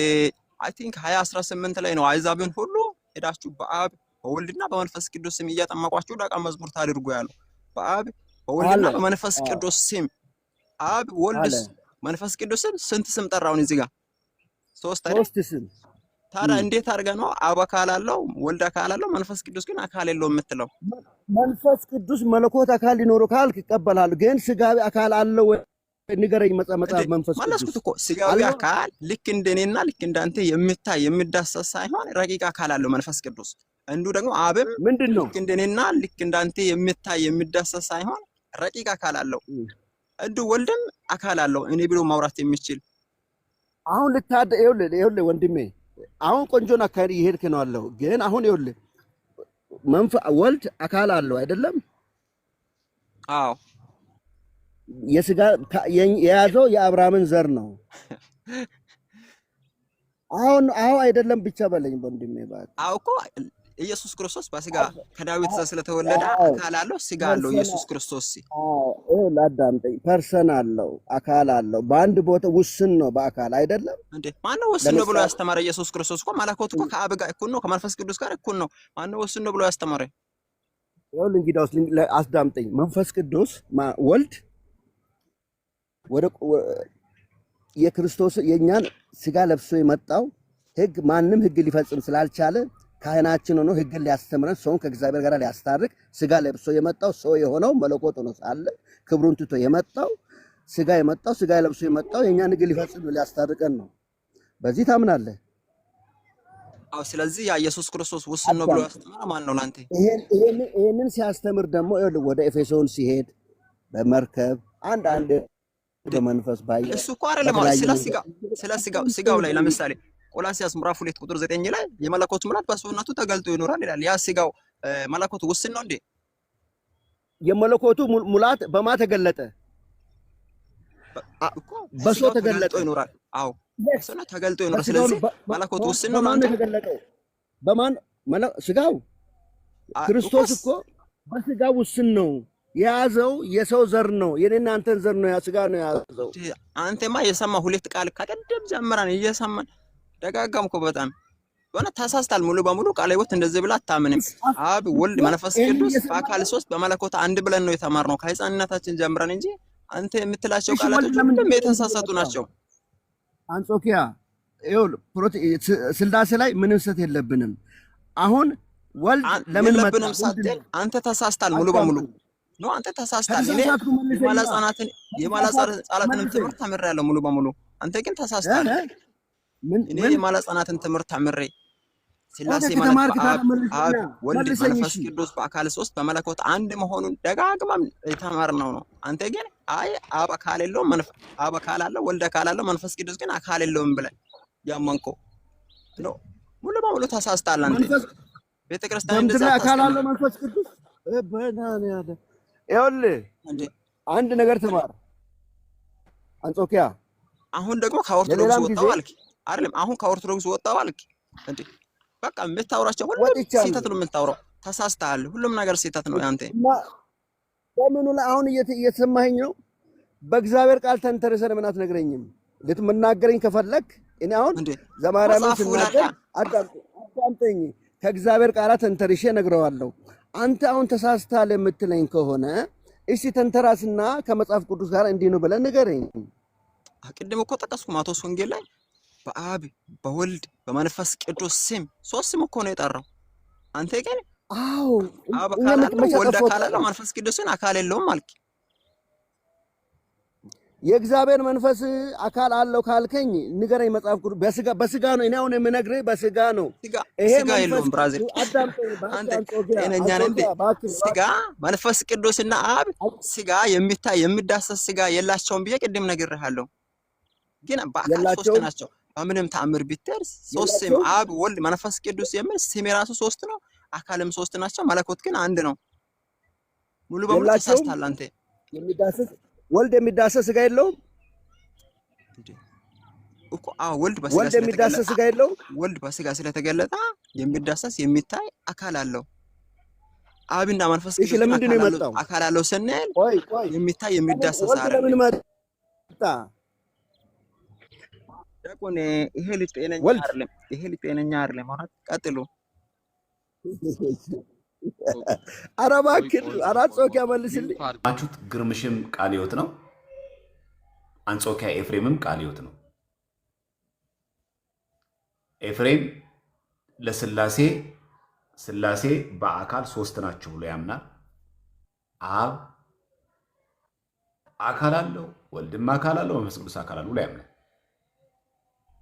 [SPEAKER 3] አይ ቲንክ 20:18 ላይ ነው አሕዛብን ሁሉ ሄዳችሁ በአብ በወልድና በመንፈስ ቅዱስ ስም እያጠመቋችሁ ደቀ መዝሙር ታድርጉ ያለው። በአብ በወልድና በመንፈስ ቅዱስ ስም አብ ወልድ መንፈስ ቅዱስ ስንት ስም ጠራውን እዚህ ጋር? ሶስት
[SPEAKER 1] ስም።
[SPEAKER 3] ታዲያ እንዴት አድርገህ ነው አብ አካል አለው ወልድ አካል አለው መንፈስ ቅዱስ ግን አካል የለውም የምትለው?
[SPEAKER 1] መንፈስ ቅዱስ መለኮት አካል ሊኖረው ካልክ ይቀበላል። ግን ስጋዊ አካል አለው ወይ ንገረኝ። መጽሐፍ መንፈስ ቅዱስ
[SPEAKER 3] ማለስኩት እኮ ስጋዊ አካል ልክ እንደኔና ልክ እንዳንተ የሚታይ የሚዳሰስ ሳይሆን ረቂቅ አካል አለው መንፈስ ቅዱስ። እንዱ ደግሞ አብም
[SPEAKER 1] ምንድነው
[SPEAKER 3] ልክ እንደኔና ልክ እንዳንተ የሚታይ የሚዳሰስ ሳይሆን ረቂቅ አካል አለው። እንዱ ወልድም አካል አለው እኔ ብሎ ማውራት የሚችል።
[SPEAKER 1] አሁን ይኸውልህ ወንድሜ አሁን ቆንጆን አካሄድ እየሄድክ ነው አለው። ግን አሁን ይኸውልህ ወልድ አካል አለው አይደለም?
[SPEAKER 3] አዎ
[SPEAKER 1] የስጋ የያዘው የአብርሃምን ዘር ነው። አሁን አይደለም ብቻ በለኝ ወንድሜ ባክ።
[SPEAKER 3] አዎ እኮ ኢየሱስ ክርስቶስ በስጋ ከዳዊት ስለተወለደ አካል አለው ስጋ አለው ኢየሱስ ክርስቶስ።
[SPEAKER 1] ላዳምጠኝ። ፐርሰን አለው አካል አለው። በአንድ ቦታ ውስን ነው በአካል አይደለም እንዴ? ማነው
[SPEAKER 3] ውስን ነው ብሎ ያስተማረ? ኢየሱስ ክርስቶስ እኮ መለኮት እኮ ከአብ ጋር እኩል ነው፣ ከመንፈስ ቅዱስ ጋር እኩል ነው። ማነው ውስን ነው ብሎ ያስተማረ?
[SPEAKER 1] ይኸውልህ እንግዲያውስ አስዳምጠኝ። መንፈስ ቅዱስ ወልድ ወደ የክርስቶስ የኛን ስጋ ለብሶ የመጣው ህግ ማንም ህግ ሊፈጽም ስላልቻለ ካህናችን ሆኖ ህግን ሊያስተምረን ሰውን ከእግዚአብሔር ጋር ሊያስታርቅ ስጋ ለብሶ የመጣው ሰው የሆነው መለኮት ሆኖ ሳለ ክብሩን ትቶ የመጣው ስጋ ለብሶ የመጣው የኛን ህግ ሊፈጽም ሊያስታርቀን ነው። በዚህ ታምናለህ?
[SPEAKER 3] አዎ። ስለዚህ ያ ኢየሱስ ክርስቶስ ውስን ነው ብሎ ያስተማረ ማን ነው ላንተ?
[SPEAKER 1] ይሄንን ሲያስተምር ደግሞ ወደ ኤፌሶን ሲሄድ በመርከብ አንድ በመንፈስ ባይ
[SPEAKER 3] እሱ እኮ አይደለም ስለ ስጋው ላይ ለምሳሌ ቆላስይስ ምዕራፍ 2 ቁጥር 9 ላይ የመለኮት ሙላት በሰውነቱ ተገልጦ ይኖራል ይላል። ያ ስጋው መለኮት ውስን ነው እንዴ?
[SPEAKER 1] የመለኮቱ ሙላት በማ ተገለጠ? በሰው ተገለጠ
[SPEAKER 3] ይኖራል። አዎ በሰው ተገልጦ ይኖራል። ስለዚህ መለኮት ውስን ነው ማለት ተገለጠው
[SPEAKER 1] በማን ስጋው? ክርስቶስ እኮ በስጋው ውስን ነው የያዘው የሰው ዘር ነው። የኔና አንተን ዘር ነው፣ ያ ስጋ ነው የያዘው።
[SPEAKER 3] አንተማ የሰማ ሁለት ቃል ከቀደም ጀምረን እየሰማን ደጋጋምኮ በጣም የሆነ ተሳስታል ሙሉ በሙሉ ቃለ ሕይወት እንደዚህ ብላ አታምንም። አብ ወልድ መንፈስ ቅዱስ በአካል ሶስት በመለኮት አንድ ብለን ነው የተማርነው ከሕፃንነታችን ጀምረን እንጂ አንተ የምትላቸው ቃላቶች ሁሉም የተሳሳቱ ናቸው።
[SPEAKER 1] አንጾኪያ ስላሴ ላይ ምንም ስህተት የለብንም። አሁን ወልድ ለምን
[SPEAKER 3] የለብንም ሳትል አንተ ተሳስታል ሙሉ በሙሉ ነው። አንተ ተሳስታል። እኔ የማላጻናትን ትምህርት ተምሬያለሁ ሙሉ በሙሉ። አንተ ግን ተሳስታል። እኔ የማላጻናትን ትምህርት ተምሬ ስላሴ ማለት አብ ወልድ መንፈስ ቅዱስ በአካል ሶስት በመለኮት አንድ መሆኑን ደጋግመን የተማርነው ነው። አንተ ግን አይ አብ አካል የለውም አብ አካል አለው ወልድ አካል አለው መንፈስ ቅዱስ ግን አካል የለውም ብለህ ያመንከው ነው። ሙሉ በሙሉ ተሳስታል። አንተ ቤተክርስቲያን እንደዛ
[SPEAKER 1] አካል አለው መንፈስ ቅዱስ በእናትህ ያለ ይኸውልህ አንድ ነገር ተማር አንጾኪያ። አሁን
[SPEAKER 3] ደግሞ ከኦርቶዶክስ ወጣው አልክ አይደለም? አሁን ከኦርቶዶክስ ወጣው አልክ እንዴ? በቃ የምታወራቸው ሁሉ ስህተት ነው የምታወራው። ተሳስተሃል። ሁሉም ነገር ስህተት ነው ያንተ።
[SPEAKER 1] በምኑ ላይ አሁን እየሰማኸኝ ነው? በእግዚአብሔር ቃል ተንተርሰህ ምን አትነግረኝም? ልትመናገረኝ ከፈለክ እኔ አሁን ዘማርያምን ስናገር አዳምጠኝ። ከእግዚአብሔር ቃል ተንተርሼ እነግረዋለሁ። አንተ አሁን ተሳስተሃል የምትለኝ ከሆነ እሺ ተንተራስና ከመጽሐፍ ቅዱስ ጋር እንዲህ ነው ብለህ ንገረኝ።
[SPEAKER 3] ቅድም እኮ ጠቀስኩ ማቴዎስ ወንጌል ላይ በአብ በወልድ በመንፈስ ቅዱስ ስም ሶስት ስም እኮ ነው የጠራው። አንተ ግን አብ አካል አለው ወልድ አካል አለው መንፈስ ቅዱስን አካል የለውም አልክ።
[SPEAKER 1] የእግዚአብሔር መንፈስ አካል አለው ካልከኝ ንገረኝ። መጽሐፍ ቅዱስ በስጋ ነው። እኔ አሁን የምነግርህ በስጋ ነው።
[SPEAKER 3] ይሄ ስጋ የለውም ብራዚል። አንተ ጤነኛ ነህ እንዴ? ስጋ መንፈስ ቅዱስና አብ ስጋ የሚታይ የሚዳሰስ ስጋ የላቸውም ብዬ ቅድም ነግሬሃለሁ። ግን በአካል ሶስት ናቸው። በምንም ተአምር ቢተርስ ሶስት ስም አብ ወልድ መንፈስ ቅዱስ የሚል ስም የራሱ ሶስት ነው። አካልም ሶስት ናቸው። መለኮት ግን አንድ ነው። ሙሉ በሙሉ ተሳስተሃል አንተ።
[SPEAKER 1] የሚዳሰስ ወልድ የሚዳሰስ ስጋ የለውም
[SPEAKER 3] እኮ። ወልድ በስጋ
[SPEAKER 1] የሚዳሰስ ስጋ የለውም።
[SPEAKER 3] ወልድ በስጋ ስለተገለጠ የሚዳሰስ የሚታይ አካል አለው። አብና መንፈስ ቅዱስ
[SPEAKER 1] ለምንድን ነው የመጣው?
[SPEAKER 3] አካል አለው ስንል የሚታይ የሚዳሰስ አይደለም።
[SPEAKER 1] ለምን መጣ?
[SPEAKER 3] ዳቆን ይሄ ልጅ ጤነኛ አይደለም። ይሄ ልጅ ጤነኛ አይደለም ማለት ቀጥሉ። ኧረ እባክህ አንጾኪያ መልስልኝ።
[SPEAKER 2] አችሁት ግርምሽም ቃለ ሕይወት ነው። አንጾኪያ ኤፍሬምም ቃለ ሕይወት ነው። ኤፍሬም ስላሴ በአካል ሶስት ናቸው ብሎ ያምናል። አብ አካል አለው፣ ወልድም አካል አለው፣ መንፈስ ቅዱስ አካል አለው ብሎ ያምናል።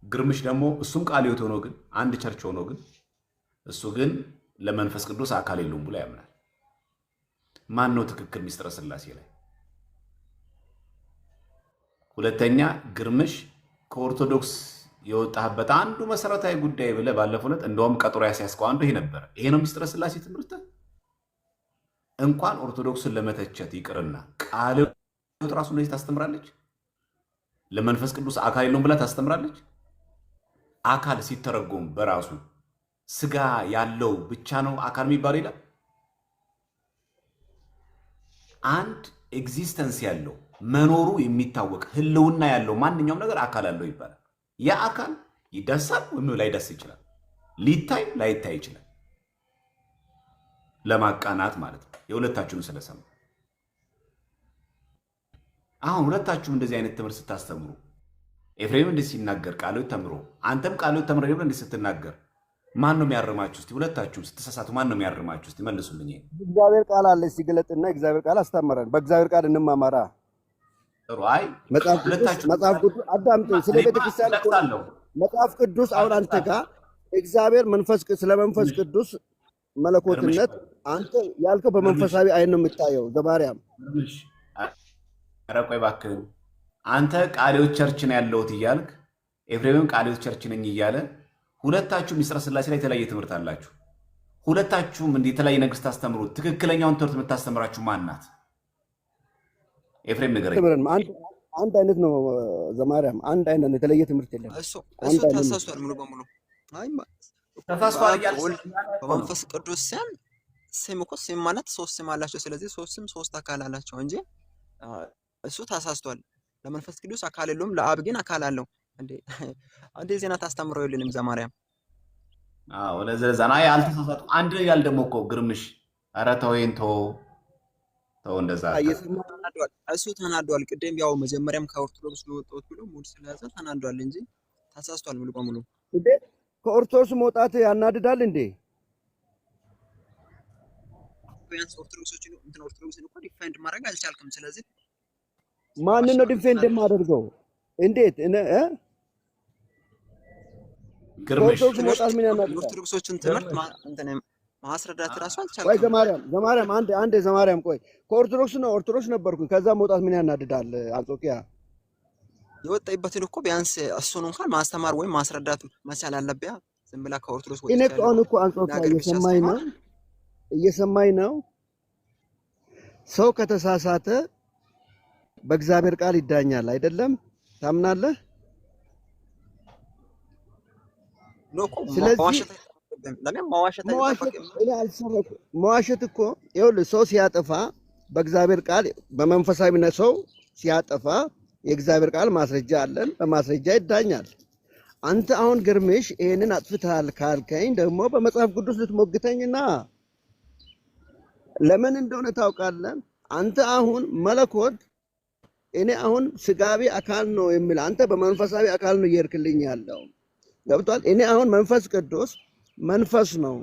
[SPEAKER 2] ግርምሽ ደግሞ እሱም ቃለ ሕይወት ሆኖ ግን አንድ ቸርች ሆኖ ግን እሱ ግን ለመንፈስ ቅዱስ አካል የለውም ብሎ ያምናል። ማን ነው ትክክል ሚስጥረ ስላሴ ላይ? ሁለተኛ ግርምሽ ከኦርቶዶክስ የወጣህበት አንዱ መሰረታዊ ጉዳይ ብለህ ባለፈው ዕለት እንደውም ቀጠሮ ያስያዝከው አንዱ ይሄ ነበር። ይሄ ነው ሚስጥረ ስላሴ ትምህርት። እንኳን ኦርቶዶክስን ለመተቸት ይቅርና ቃለ ሕይወት ራሱ እንደዚህ ታስተምራለች። ለመንፈስ ቅዱስ አካል የለውም ብላ ታስተምራለች። አካል ሲተረጎም በራሱ ስጋ ያለው ብቻ ነው አካል የሚባል ይላል። አንድ ኤግዚስተንስ ያለው መኖሩ የሚታወቅ ህልውና ያለው ማንኛውም ነገር አካል አለው ይባላል። ያ አካል ይዳሳል ወይም ላይዳስ ይችላል፣ ሊታይ ላይታይ ይችላል። ለማቃናት ማለት ነው። የሁለታችሁን ስለሰማ አሁን ሁለታችሁም እንደዚህ አይነት ትምህርት ስታስተምሩ ኤፍሬም እንደዚህ ሲናገር ቃለ ሕይወት ተምሮ አንተም ቃለ ሕይወት ተምረህ እንደዚህ ስትናገር ማን ነው የሚያርማችሁ? እስቲ ሁለታችሁም ስትሳሳቱ ማን ነው የሚያርማችሁ? እስቲ መልሱልኝ።
[SPEAKER 1] እግዚአብሔር ቃል አለ ሲገለጥና እግዚአብሔር ቃል አስተምረን በእግዚአብሔር ቃል እንማማራ።
[SPEAKER 2] ጥሩ። አይ
[SPEAKER 1] መጽሐፍ ቅዱስ አዳምጠኝ። ስለ ቤተክርስቲያን መጽሐፍ ቅዱስ አሁን አንተ ጋር እግዚአብሔር ስለ መንፈስ ቅዱስ መለኮትነት አንተ ያልከው በመንፈሳዊ አይን ነው የምታየው። ዘማርያም
[SPEAKER 2] ኧረ ቆይ እባክህን አንተ ቃለ ሕይወት ቸርች ነው ያለሁት እያልክ ኤፍሬምም ቃለ ሕይወት ቸርች ነኝ እያለ ሁለታችሁም ሚስጥረ ስላሴ ላይ የተለያየ ትምህርት አላችሁ። ሁለታችሁም እንዲህ የተለያየ ነገር ስታስተምሩ ትክክለኛውን ትምህርት የምታስተምራችሁ ማን ናት? ኤፍሬም ንገረኝ።
[SPEAKER 1] አንድ አይነት ነው ዘማርያም፣ አንድ አይነት ነው፣ የተለየ ትምህርት የለም።
[SPEAKER 3] እሱ ተሳስቷል ሙሉ በሙሉ። አይ
[SPEAKER 2] ተሳስቷል እያልኩ
[SPEAKER 3] በመንፈስ ቅዱስ ስም እኮ ስም ማለት ሶስት ስም አላቸው። ስለዚህ ሶስት ስም ሶስት አካል አላቸው እንጂ እሱ ተሳስቷል። ለመንፈስ ቅዱስ አካል የለውም፣ ለአብ ግን አካል አለው። እንዴ ዜና ታስተምረው የለንም ዘማርያም።
[SPEAKER 2] አዎ ለዘዛ ና ያልተሳሳቱ አንድ ያል ደግሞ እኮ ግርምሽ ኧረ ተወይን ተው እንደዛ
[SPEAKER 3] እሱ ተናዷል። ቅድም ያው መጀመሪያም ከኦርቶዶክስ ነው ወጣሁት ብሎ ሙድ ስለያዘ ተናዷል እንጂ ተሳስቷል ሙሉ በሙሉ።
[SPEAKER 1] እንዴ ከኦርቶዶክስ መውጣት ያናድዳል እንዴ?
[SPEAKER 3] ቢያንስ ኦርቶዶክሶችን እንትን ኦርቶዶክስን እኮ ዲፌንድ ማድረግ አልቻልክም። ስለዚህ
[SPEAKER 1] ማንን ነው ዲፌንድ የማደርገው? እንዴት
[SPEAKER 2] ግርምሽ
[SPEAKER 1] ከኦርቶዶክስ መውጣት ምን ያናድዳል?
[SPEAKER 3] ኦርቶዶክሶችን ትምህርት እንትን ማስረዳት ራሱ
[SPEAKER 1] ቆይ
[SPEAKER 3] አልቻልክም።
[SPEAKER 1] ዘማርያም አንዴ ዘማርያም ቆይ ከኦርቶዶክስ ነው ኦርቶዶክስ ነበርኩኝ። ከዛ መውጣት ምን ያናድዳል? አንጾኪያ
[SPEAKER 3] የወጣይበትን እኮ ቢያንስ እሱን እንኳን ማስተማር ወይም ማስረዳት መቻል አለብህ። ዝም ብላ ከኦርቶዶክስ
[SPEAKER 1] እኔ እኮ አሁን እኮ አንጾኪያ እየሰማኝ ነው። ሰው ከተሳሳተ በእግዚአብሔር ቃል ይዳኛል አይደለም? ታምናለህ? ስለዚህ መዋሸት እኮ ይኸውልህ ሰው ሲያጠፋ በእግዚአብሔር ቃል በመንፈሳዊነት ሰው ሲያጠፋ የእግዚአብሔር ቃል ማስረጃ አለን፣ በማስረጃ ይዳኛል። አንተ አሁን ግርምሽ ይሄንን አጥፍተሃል ካልከኝ ደግሞ በመጽሐፍ ቅዱስ ልትሞግተኝና ለምን እንደሆነ ታውቃለህ? አንተ አሁን መለኮት እኔ አሁን ስጋዊ አካል ነው የሚል አንተ በመንፈሳዊ አካል ነው እየሄድክልኝ ያለው ገብቷል። እኔ አሁን መንፈስ ቅዱስ መንፈስ ነው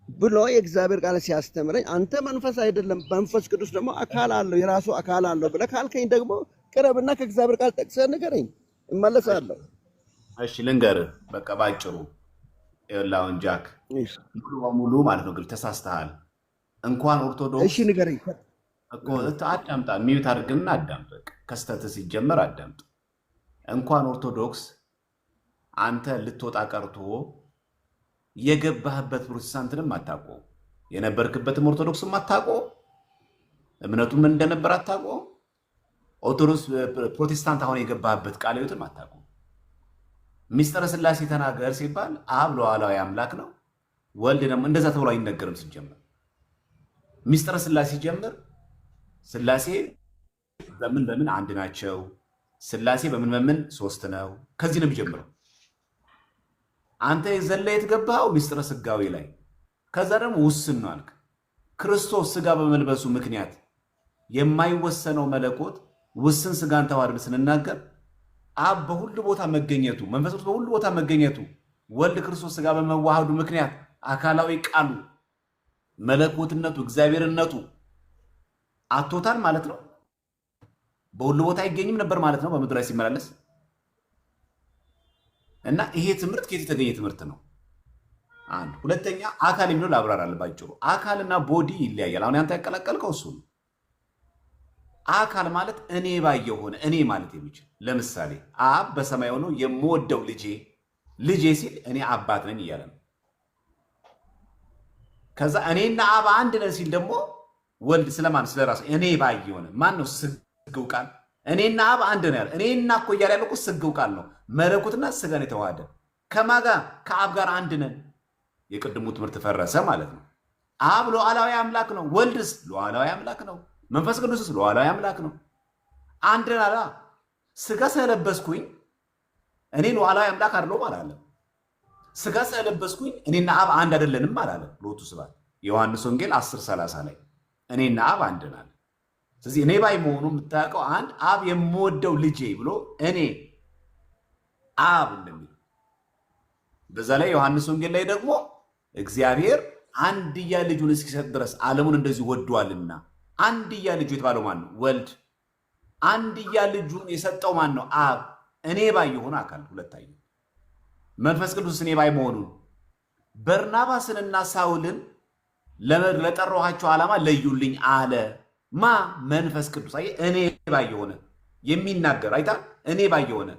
[SPEAKER 1] ብሎ የእግዚአብሔር ቃል ሲያስተምረኝ አንተ መንፈስ አይደለም መንፈስ ቅዱስ ደግሞ አካል አለው የራሱ አካል አለው ብለህ ካልከኝ ደግሞ ቅረብና ከእግዚአብሔር ቃል ጠቅሰህ ንገረኝ፣ እመለሳለሁ።
[SPEAKER 2] እሺ ልንገርህ በቃ ባጭሩ ይኸውልህ ጃክ ሙሉ በሙሉ ማለት ነው ግን ተሳስተሃል። እንኳን ኦርቶዶክስ
[SPEAKER 1] እሺ ንገረኝ
[SPEAKER 2] እኮ አዳምጣ፣ ሚዩት አድርግና አዳምጥ። ከስተት ሲጀመር አዳምጥ። እንኳን ኦርቶዶክስ አንተ ልትወጣ ቀርቶ የገባህበት ፕሮቴስታንትንም አታውቀው፣ የነበርክበትም ኦርቶዶክስም አታውቀው፣ እምነቱ ምን እንደነበር አታውቀው። ኦርቶዶክስ ፕሮቴስታንት አሁን የገባህበት ቃለ ሕይወትም አታውቀው። ሚስጥረ ሥላሴ ተናገር ሲባል አብ ሉዓላዊ አምላክ ነው፣ ወልድ ደግሞ እንደዛ ተብሎ አይነገርም። ሲጀመር ሚስጥረ ሥላሴ ሲጀምር ሥላሴ በምን አንድ ናቸው፣ ሥላሴ በምን ሶስት ነው። ከዚህ ነው የሚጀምረው። አንተ የዘለ የተገባው ሚስጥረ ስጋዊ ላይ ከዛ ደግሞ ውስን ነው አልክ። ክርስቶስ ስጋ በመልበሱ ምክንያት የማይወሰነው መለኮት ውስን ስጋን ተዋህዶ ስንናገር አብ በሁሉ ቦታ መገኘቱ፣ መንፈስ ቅዱስ በሁሉ ቦታ መገኘቱ፣ ወልድ ክርስቶስ ስጋ በመዋሃዱ ምክንያት አካላዊ ቃሉ መለኮትነቱ እግዚአብሔርነቱ አቶታል ማለት ነው። በሁሉ ቦታ አይገኝም ነበር ማለት ነው በምድር ላይ ሲመላለስ። እና ይሄ ትምህርት ከየት የተገኘ ትምህርት ነው? አንድ ሁለተኛ አካል የሚለው ላብራራልህ ባጭሩ። አካልና ቦዲ ይለያያል። አሁን አንተ ያቀላቀልከው እሱ ነው። አካል ማለት እኔ ባየው ሆነ እኔ ማለት የሚችል ለምሳሌ አብ በሰማይ ሆኖ የምወደው ልጄ ሲል እኔ አባት ነኝ እያለ ነው። ከዛ እኔና አብ አንድ ነን ሲል ደግሞ ወልድ ስለማን ስለራሱ እኔ ባየው ሆነ ማን ነው? ስግው ቃል እኔና አብ አንድ ነው ያለ። እኔና እኮ እያለ ያለው እኮ ስግው ቃል ነው። መለኮትና ስጋን የተዋሃደ ከማጋ ከአብ ጋር አንድ ነን። የቅድሙ ትምህርት ፈረሰ ማለት ነው። አብ ሉዓላዊ አምላክ ነው። ወልድስ ሉዓላዊ አምላክ ነው። መንፈስ ቅዱስስ ሉዓላዊ አምላክ ነው። አንድ ናላ ስጋ ስለለበስኩኝ እኔ ሉዓላዊ አምላክ አይደለሁም አላለም። ስጋ ስለለበስኩኝ እኔና አብ አንድ አይደለንም አላለም። ሎቱ ስብሐት ዮሐንስ ወንጌል 10:30 ላይ እኔና አብ አንድ ነን። ስለዚህ እኔ ባይ መሆኑ የምታውቀው አንድ አብ የምወደው ልጄ ብሎ እኔ አብ እንደሚል በዛ ላይ ዮሐንስ ወንጌል ላይ ደግሞ እግዚአብሔር አንድያ ልጁን እስኪሰጥ ድረስ ዓለሙን እንደዚህ ወዷልና። አንድያ ልጁ የተባለው ማን ነው? ወልድ። አንድያ ልጁን የሰጠው ማን ነው? አብ። እኔ ባይ የሆነ አካል ሁለታየ። መንፈስ ቅዱስ እኔ ባይ መሆኑን በርናባስንና ሳውልን ለጠራኋቸው ዓላማ ለዩልኝ አለ። ማ? መንፈስ ቅዱስ። አየህ፣ እኔ ባይ የሆነ የሚናገር አይታ፣ እኔ ባይ የሆነ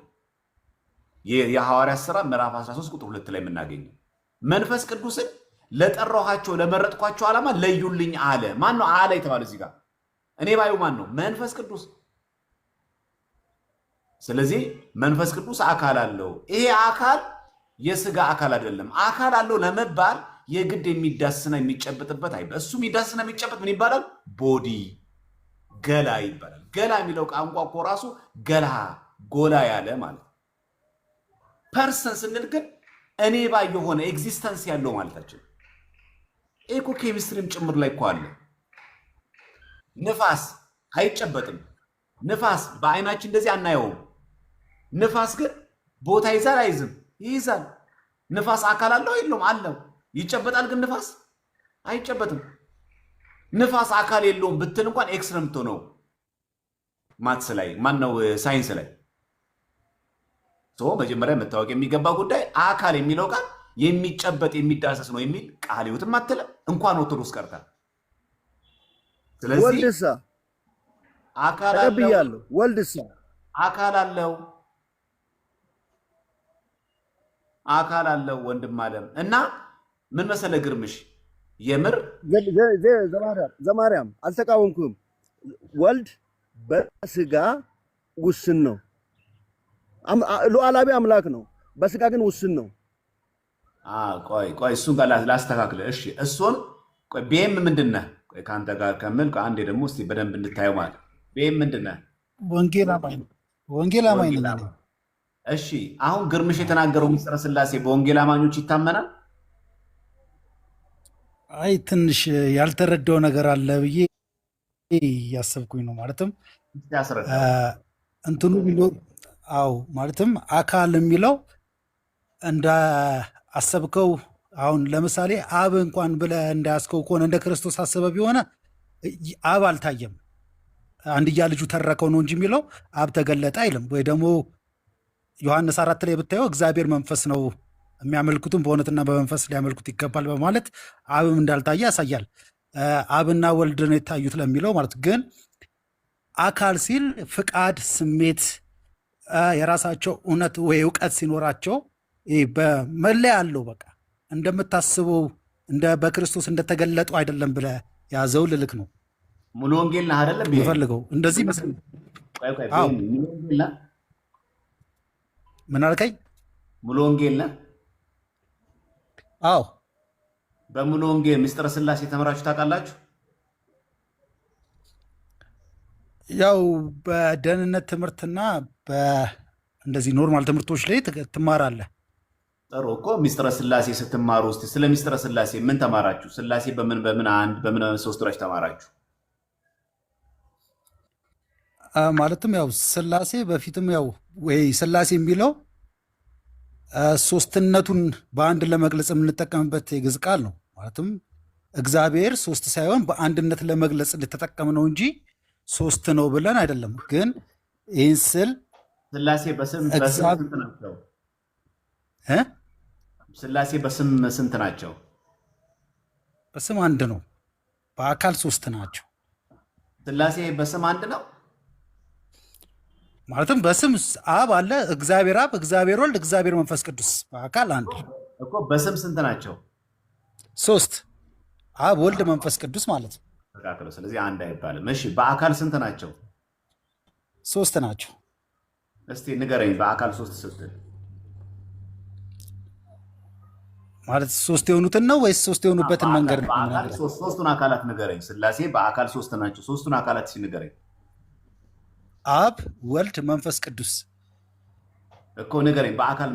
[SPEAKER 2] የሐዋርያት ሥራ ምዕራፍ 13 ቁጥር 2 ላይ የምናገኘው መንፈስ ቅዱስን ለጠራኋቸው ለመረጥኳቸው ዓላማ ለዩልኝ አለ። ማን ነው አለ የተባለ እዚህ ጋር? እኔ ባዩ ማን ነው? መንፈስ ቅዱስ። ስለዚህ መንፈስ ቅዱስ አካል አለው። ይሄ አካል የስጋ አካል አይደለም። አካል አለው ለመባል የግድ የሚዳስና የሚጨበጥበት አይደለም። እሱ የሚዳስና የሚጨበጥ ምን ይባላል? ቦዲ፣ ገላ ይባላል። ገላ የሚለው ቋንቋ እኮ ራሱ ገላ፣ ጎላ ያለ ማለት። ፐርሰን ስንል ግን እኔ ባይ የሆነ ኤግዚስተንስ ያለው ማለታችን እኮ ኬሚስትሪም ጭምር ላይ እኮ አለ። ንፋስ አይጨበጥም። ንፋስ በአይናችን እንደዚህ አናየውም። ንፋስ ግን ቦታ ይዛል አይዝም? ይይዛል። ንፋስ አካል አለው የለውም? አለው። ይጨበጣል ግን ንፋስ አይጨበጥም። ንፋስ አካል የለውም ብትል እንኳን ኤክስ ነው የምትሆነው ማትስ ላይ ማነው ሳይንስ ላይ። መጀመሪያ መታወቅ የሚገባ ጉዳይ አካል የሚለው ቃል የሚጨበጥ የሚዳሰስ ነው የሚል ቃል ይውትም አትልም እንኳን ኦርቶዶክስ ቀርታ። ስለዚህ
[SPEAKER 1] ወልድሳ
[SPEAKER 2] አካል
[SPEAKER 1] ተቀብያለሁ። ወልድሳ
[SPEAKER 2] አካል አለው ወንድም አለም እና ምን መሰለ ግርምሽ የምር
[SPEAKER 1] ዘማርያም አልተቃወምኩም። ወልድ በስጋ ውስን ነው። ሉዓላዊ አምላክ ነው። በስጋ ግን ውስን ነው።
[SPEAKER 2] ቆይ እሱን ጋር ላስተካክለ። እሺ እሱን ቆይ ቤም ምንድነህ? ቆይ ካንተ ጋር ከምን አንዴ ደግሞ እስቲ በደንብ እንድታየው ማለት ቤም ምንድነህ?
[SPEAKER 4] ወንጌል አማኝ ነኝ።
[SPEAKER 2] እሺ አሁን ግርምሽ የተናገረው ምስጢረ ሥላሴ በወንጌል አማኞች ይታመናል?
[SPEAKER 4] አይ ትንሽ ያልተረዳው ነገር አለ ብዬ እያሰብኩኝ ነው። ማለትም እንትኑ ማለትም አካል የሚለው እንደ አሰብከው አሁን ለምሳሌ አብ እንኳን ብለህ እንዳያስከው ከሆነ እንደ ክርስቶስ አሰበ ቢሆነ አብ አልታየም፣ አንድያ ልጁ ተረከው ነው እንጂ የሚለው አብ ተገለጠ አይልም። ወይ ደግሞ ዮሐንስ 4 ላይ ብታየው እግዚአብሔር መንፈስ ነው የሚያመልኩትም በእውነትና በመንፈስ ሊያመልኩት ይገባል በማለት አብም እንዳልታየ ያሳያል። አብና ወልድ ነው የታዩት ለሚለው ማለት ግን አካል ሲል ፍቃድ፣ ስሜት፣ የራሳቸው እውነት ወይ እውቀት ሲኖራቸው በመለያ አለው። በቃ እንደምታስበው እንደ በክርስቶስ እንደተገለጡ አይደለም ብለህ ያዘው ልልክ ነው።
[SPEAKER 2] ሙሉ ወንጌል ነህ አይደለም
[SPEAKER 4] ይፈልገው እንደዚህ መስል ምን አልከኝ?
[SPEAKER 2] ሙሉ ወንጌል ነህ?
[SPEAKER 4] አዎ።
[SPEAKER 2] በሙሉ ወንጌል ምስጢረ ሥላሴ ተምራችሁ ታውቃላችሁ?
[SPEAKER 4] ያው በደህንነት ትምህርትና እንደዚህ ኖርማል ትምህርቶች ላይ ትማራለህ።
[SPEAKER 2] ጥሩ እኮ ምስጢረ ሥላሴ ስትማሩ እስቲ ስለ ምስጢረ ሥላሴ ምን ተማራችሁ? ሥላሴ በምን አንድ በምን ሶስት ወራሽ ተማራችሁ?
[SPEAKER 4] ማለትም ያው ሥላሴ በፊትም ያው ወይ ሥላሴ የሚለው ሶስትነቱን በአንድ ለመግለጽ የምንጠቀምበት የግዕዝ ቃል ነው። ማለትም እግዚአብሔር ሶስት ሳይሆን በአንድነት ለመግለጽ ልተጠቀም ነው እንጂ ሶስት ነው ብለን አይደለም። ግን ይህን ስል
[SPEAKER 2] ሥላሴ በስም ስንት ናቸው? ሥላሴ በስም ስንት ናቸው?
[SPEAKER 4] በስም አንድ ነው፣ በአካል ሶስት ናቸው።
[SPEAKER 2] ሥላሴ በስም አንድ ነው
[SPEAKER 4] ማለትም በስም አብ አለ፣ እግዚአብሔር አብ፣ እግዚአብሔር ወልድ፣ እግዚአብሔር መንፈስ ቅዱስ በአካል አንድ
[SPEAKER 2] እኮ። በስም ስንት ናቸው?
[SPEAKER 4] ሶስት፣ አብ ወልድ መንፈስ ቅዱስ ማለት ነው።
[SPEAKER 2] ስለዚህ አንድ አይባልም። እሺ በአካል ስንት ናቸው?
[SPEAKER 4] ሶስት ናቸው።
[SPEAKER 2] እስቲ ንገረኝ፣ በአካል ሶስት ስትል
[SPEAKER 4] ማለት ሶስት የሆኑትን ነው ወይስ ሶስት የሆኑበትን መንገድ ነው?
[SPEAKER 2] ሶስቱን አካላት ንገረኝ። ሥላሴ በአካል ሶስት ናቸው። ሶስቱን አካላት ንገረኝ።
[SPEAKER 4] አብ ወልድ መንፈስ ቅዱስ
[SPEAKER 2] እኮ ንገረኝ። በአካል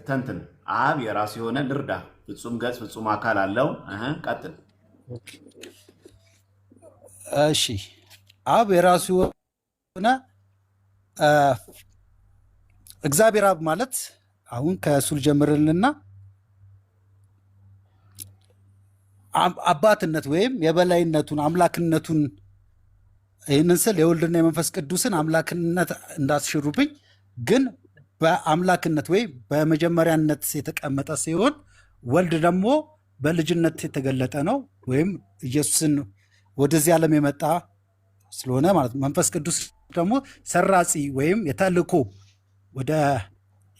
[SPEAKER 2] ተንትን። አብ የራሱ የሆነ ልርዳ ፍጹም ገጽ ፍጹም አካል አለው። ቀጥል።
[SPEAKER 4] እሺ አብ የራሱ የሆነ እግዚአብሔር አብ ማለት አሁን ከእሱ ልጀምርልና አባትነት ወይም የበላይነቱን አምላክነቱን ይህንን ስል የወልድና የመንፈስ ቅዱስን አምላክነት እንዳትሽሩብኝ፣ ግን በአምላክነት ወይም በመጀመሪያነት የተቀመጠ ሲሆን ወልድ ደግሞ በልጅነት የተገለጠ ነው ወይም ኢየሱስን ወደዚህ ዓለም የመጣ ስለሆነ ማለት ነው። መንፈስ ቅዱስ ደግሞ ሰራጺ ወይም የተልእኮ ወደ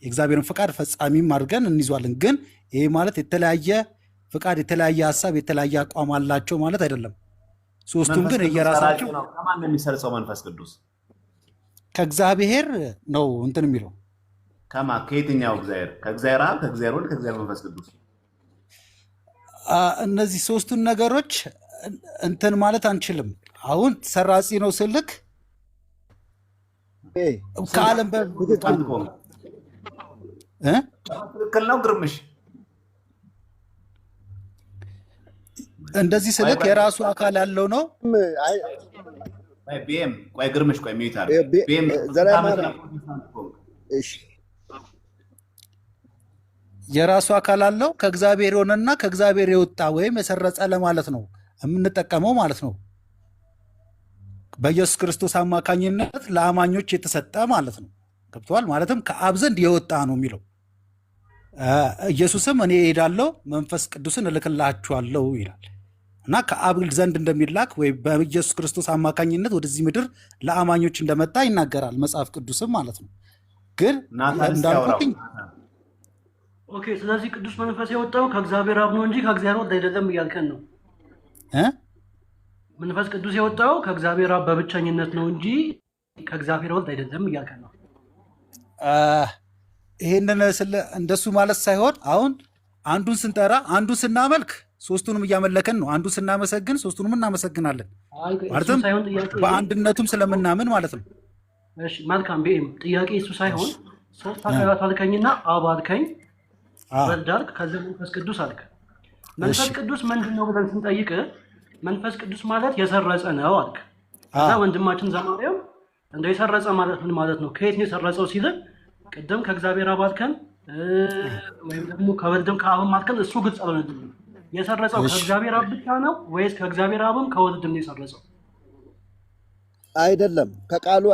[SPEAKER 4] የእግዚአብሔርን ፍቃድ ፈጻሚም አድርገን እንይዟለን። ግን ይሄ ማለት የተለያየ ፍቃድ፣ የተለያየ ሀሳብ፣ የተለያየ አቋም አላቸው ማለት አይደለም። ሶስቱም ግን እየራሳቸው
[SPEAKER 2] ከማን ነው የሚሰርጸው? መንፈስ ቅዱስ
[SPEAKER 4] ከእግዚአብሔር ነው እንትን የሚለው
[SPEAKER 2] ከየትኛው እግዚአብሔር? ከእግዚአብሔር አብ፣ ከእግዚአብሔር ወልድ፣ ከእግዚአብሔር መንፈስ ቅዱስ።
[SPEAKER 4] እነዚህ ሶስቱን ነገሮች እንትን ማለት አንችልም። አሁን ሰራጺ ነው ስልክ ከዓለም
[SPEAKER 2] ትክክል ነው ግርምሽ።
[SPEAKER 4] እንደዚህ ስልክ የራሱ አካል ያለው ነው።
[SPEAKER 2] ቢኤም ቆይ ግርምሽ ቆይ ሚዩት አለ ቢኤም
[SPEAKER 1] እሺ
[SPEAKER 4] የራሱ አካል አለው ከእግዚአብሔር የሆነና ከእግዚአብሔር የወጣ ወይም የሰረጸ ለማለት ነው የምንጠቀመው ማለት ነው። በኢየሱስ ክርስቶስ አማካኝነት ለአማኞች የተሰጠ ማለት ነው። ገብቷል? ማለትም ከአብ ዘንድ የወጣ ነው የሚለው። ኢየሱስም እኔ እሄዳለሁ መንፈስ ቅዱስን እልክላችኋለሁ ይላል እና ከአብ ዘንድ እንደሚላክ ወይ በኢየሱስ ክርስቶስ አማካኝነት ወደዚህ ምድር ለአማኞች እንደመጣ ይናገራል መጽሐፍ ቅዱስም ማለት ነው። ግን እንዳልኩኝ
[SPEAKER 5] ኦኬ፣ ስለዚህ ቅዱስ መንፈስ የወጣው ከእግዚአብሔር አብ ነው እንጂ ከእግዚአብሔር ወልድ አይደለም እያልከን ነው። መንፈስ ቅዱስ የወጣው ከእግዚአብሔር አብ በብቸኝነት ነው እንጂ ከእግዚአብሔር ወልድ አይደለም እያልከን ነው።
[SPEAKER 4] ይሄንን እንደሱ ማለት ሳይሆን አሁን አንዱን ስንጠራ አንዱን ስናመልክ ሶስቱንም እያመለከን ነው። አንዱን ስናመሰግን ሶስቱንም እናመሰግናለን ማለትም በአንድነቱም ስለምናምን ማለት ነው።
[SPEAKER 5] እሺ መልካም ቢኤም ጥያቄ እሱ ሳይሆን ሶስት አካላት አልከኝና አብ አልከኝ፣ ወልድ አልክ፣ ከዚያ መንፈስ ቅዱስ አልክ። መንፈስ ቅዱስ ምንድን ነው ብለን ስንጠይቅ መንፈስ ቅዱስ ማለት የሰረጸ ነው አልክ። ከዛ ወንድማችን ዘማሪያም እንደው የሰረጸ ማለት ምን ማለት ነው ከየት ነው የሰረጸው ሲል ቅድም ከእግዚአብሔር አብ አልከን ወይም ደግሞ ከወልድም ከአብም አልከን። እሱ ግልጽ አልሆነልኝም። የሰረጸው ከእግዚአብሔር አብ ብቻ ነው ወይስ ከእግዚአብሔር አብም ከወልድም ነው የሰረጸው?
[SPEAKER 1] አይደለም። ከቃሉ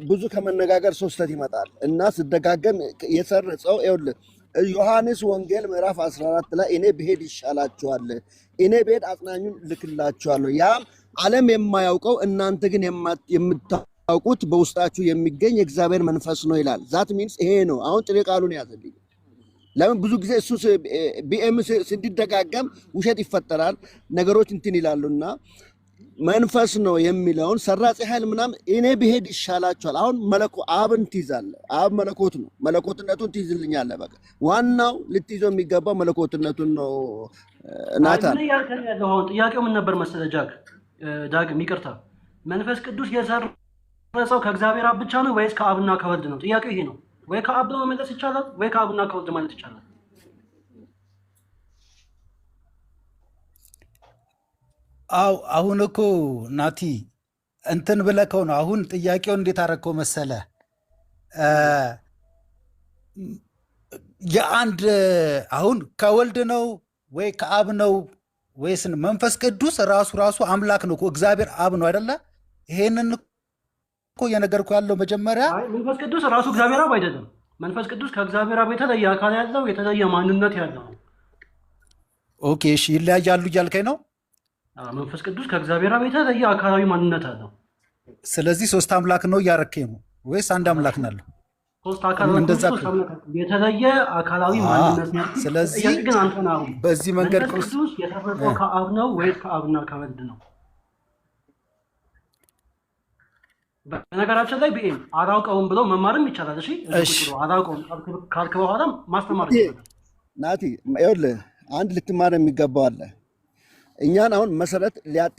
[SPEAKER 1] ብዙ ከመነጋገር ሶስተት ይመጣል እና ስደጋገም የሰረጸው ይኸውልህ ዮሐንስ ወንጌል ምዕራፍ 14 ላይ እኔ ብሄድ ይሻላችኋል፣ እኔ ብሄድ አጽናኙን ልክላችኋለሁ፣ ያም ዓለም የማያውቀው እናንተ ግን የምታውቁት በውስጣችሁ የሚገኝ የእግዚአብሔር መንፈስ ነው ይላል። ዛት ሚንስ ይሄ ነው። አሁን ጥሬ ቃሉን ያዘልኝ። ለምን ብዙ ጊዜ እሱ ቢኤም ሲደጋገም ውሸት ይፈጠራል፣ ነገሮች እንትን ይላሉና መንፈስ ነው የሚለውን ሰራጺ ኃይል ምናምን እኔ ብሄድ ይሻላችኋል። አሁን አብን ትይዛለህ። አብ መለኮት ነው፣ መለኮትነቱን ትይዝልኛለህ። በቃ ዋናው ልትይዘው የሚገባው መለኮትነቱን ነው። ናታን
[SPEAKER 5] ጥያቄው ምን ነበር መሰለህ? ዳግም ይቅርታ፣ መንፈስ ቅዱስ የሰረጸው ከእግዚአብሔር አብ ብቻ ነው ወይስ ከአብና ከወልድ ነው? ጥያቄው ይሄ ነው። ወይ ከአብ መመለስ ይቻላል ወይ ከአብና ከወልድ ማለት ይቻላል።
[SPEAKER 4] አሁን እኮ ናቲ እንትን ብለከው ነው። አሁን ጥያቄውን እንዴት አደረግከው መሰለ? የአንድ አሁን ከወልድ ነው ወይ ከአብ ነው ወይስ መንፈስ ቅዱስ ራሱ አምላክ ነው እኮ እግዚአብሔር አብ ነው አይደለ? ይሄንን እኮ እየነገርኩ ያለው መጀመሪያ
[SPEAKER 5] መንፈስ ቅዱስ ራሱ እግዚአብሔር አብ አይደለም። መንፈስ ቅዱስ ከእግዚአብሔር አብ የተለየ አካል ያለው የተለየ ማንነት ያለው።
[SPEAKER 4] ኦኬ እሺ፣ ይለያያሉ እያልከኝ ነው?
[SPEAKER 5] መንፈስ ቅዱስ ከእግዚአብሔር አብ የተለየ አካላዊ ማንነት አለው።
[SPEAKER 4] ስለዚህ ሶስት አምላክ ነው እያረከኝ ነው ወይስ አንድ አምላክ ነው ያለው?
[SPEAKER 5] ሶስት አካላዊ የተለየ አካላዊ ማንነት ነው።
[SPEAKER 4] ስለዚህ
[SPEAKER 5] ግን አንተ ነው
[SPEAKER 4] በዚህ መንገድ
[SPEAKER 5] ቅዱስ የተፈጠረው ከአብ ነው ወይስ ከአብና ከወልድ ነው? በነገራችን ላይ ቢኤም አላውቀውም ብሎ መማርም ይቻላል። እሺ አላውቀውም ካልክ በኋላ ማስተማር ይችላል።
[SPEAKER 1] ናቲ ይኸውልህ አንድ ልትማር የሚገባው አለ። እኛን አሁን መሰረት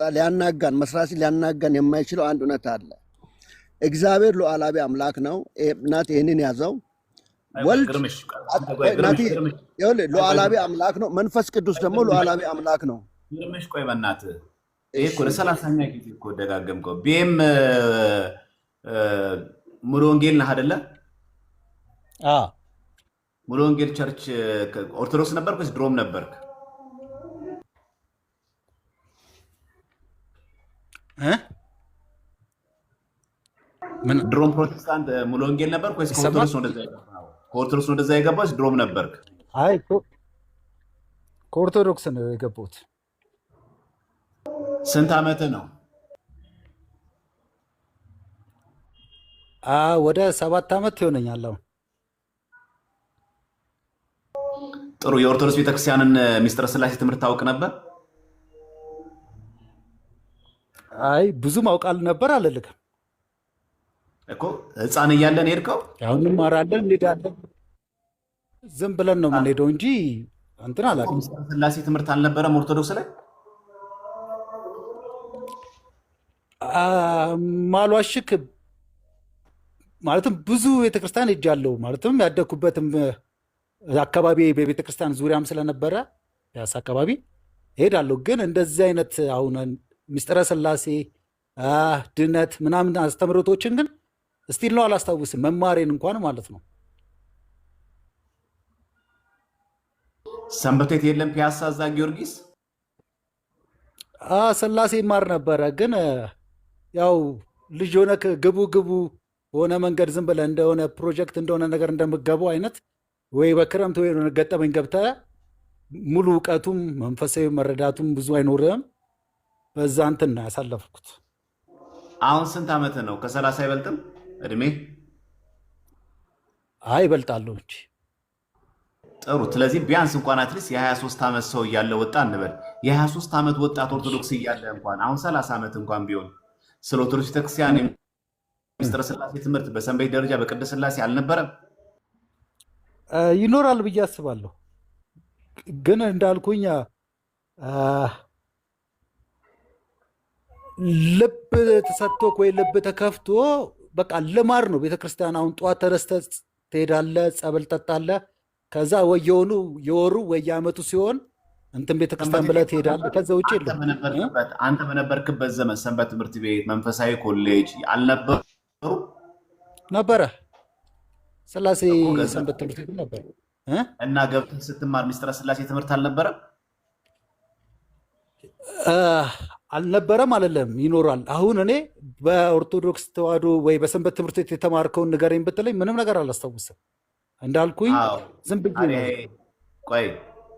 [SPEAKER 1] ሊያናጋን መስራች ሊያናጋን የማይችለው አንድ እውነት አለ። እግዚአብሔር ሉዓላዊ አምላክ ነው። ናቲ ይህንን ያዘው። ወልድ ናቲ ይኸውልህ ሉዓላዊ አምላክ ነው። መንፈስ ቅዱስ ደግሞ ሉዓላዊ አምላክ ነው።
[SPEAKER 2] ግርምሽ ቆይ በእናትህ ይሄ እኮ ለ30ኛ ጊዜ እኮ ደጋገምከው። ቢኤም ሙሉ ወንጌል ነህ አይደለ? ሙሉ ወንጌል ቸርች ኦርቶዶክስ ነበርክ ወይስ ድሮም ነበርክ? ድሮም ፕሮቴስታንት ሙሉ ወንጌል ነበርክ ወይስ ከኦርቶዶክስ ነው እንደዛ የገባው? ከኦርቶዶክስ ነው እንደዛ የገባው ወይስ ድሮም ነበርክ?
[SPEAKER 4] አይ ከኦርቶዶክስ ነው የገባሁት።
[SPEAKER 2] ስንት ዓመት ነው?
[SPEAKER 4] ወደ 7 ዓመት ይሆነኛል አሁን።
[SPEAKER 2] ጥሩ። የኦርቶዶክስ ቤተክርስቲያንን ሚስጥረ ስላሴ ትምህርት ታውቅ ነበር?
[SPEAKER 4] አይ ብዙ ማውቃል ነበር አልልክም
[SPEAKER 2] እኮ ህፃን እያለን ሄድከው?
[SPEAKER 4] አሁን እንማራለን እንሄዳለን። ዝም ብለን ነው የምንሄደው እንጂ እንትን አላውቅም።
[SPEAKER 2] ሚስጥረ ስላሴ ትምህርት አልነበረም ኦርቶዶክስ ላይ?
[SPEAKER 4] ማሏሽክ ማለትም ብዙ ቤተክርስቲያን ሄጃለሁ። ማለትም ያደግኩበትም አካባቢ በቤተክርስቲያን ዙሪያም ስለነበረ ፒያሳ አካባቢ እሄዳለሁ። ግን እንደዚህ አይነት አሁን ምስጢረ ሥላሴ ድነት ምናምን አስተምህሮቶችን ግን እስቲል ነው አላስታውስም፣ መማሬን እንኳን ማለት ነው።
[SPEAKER 2] ሰንበት ቤት የለም ፒያሳ እዛ ጊዮርጊስ
[SPEAKER 4] ሥላሴ ይማር ነበረ። ግን ያው ልጅ ሆነ ግቡ ግቡ በሆነ መንገድ ዝም ብለህ እንደሆነ ፕሮጀክት እንደሆነ ነገር እንደምገባው አይነት ወይ በክረምት ወይ ገጠመኝ ገብተህ ሙሉ እውቀቱም መንፈሳዊ መረዳቱም ብዙ አይኖርም። በዛ እንትን ነው ያሳለፍኩት።
[SPEAKER 2] አሁን ስንት ዓመት ነው? ከ30 አይበልጥም እድሜ?
[SPEAKER 4] ይበልጣለሁ እንጂ።
[SPEAKER 2] ጥሩ። ስለዚህ ቢያንስ እንኳን አትሊስት የ23 ዓመት ሰው እያለ ወጣ እንበል። የ23 ዓመት ወጣት ኦርቶዶክስ እያለ እንኳን አሁን 30 ዓመት እንኳን ቢሆን ስለ ኦርቶዶክስ ቤተክርስቲያን ምስጢረ ሥላሴ ትምህርት በሰንበት ደረጃ በቅድስት ሥላሴ አልነበረም?
[SPEAKER 4] ይኖራል ብዬ አስባለሁ። ግን እንዳልኩኝ ልብ ተሰጥቶክ ወይ ልብ ተከፍቶ በቃ ልማድ ነው ቤተክርስቲያን። አሁን ጠዋት ተነስተህ ትሄዳለህ፣ ጸበል ጠጣለህ። ከዛ ወይ የወሩ ወይ የዓመቱ ሲሆን እንትን ቤተክርስቲያን ብለህ ትሄዳለህ። ከዛ ውጭ የለም።
[SPEAKER 2] አንተ በነበርክበት ዘመን ሰንበት ትምህርት ቤት፣ መንፈሳዊ ኮሌጅ አልነበሩ?
[SPEAKER 4] ነበረ። ሥላሴ ሰንበት ትምህርት ቤት ነበር።
[SPEAKER 2] እና ገብተህ ስትማር ምስጢረ ሥላሴ ትምህርት አልነበረም?
[SPEAKER 4] አልነበረም አይደለም፣ ይኖራል። አሁን እኔ በኦርቶዶክስ ተዋሕዶ ወይ በሰንበት ትምህርት ቤት የተማርከውን ንገረኝ ብትለኝ ምንም ነገር አላስታውስም። እንዳልኩኝ ዝም ብዬ ነው።
[SPEAKER 2] ቆይ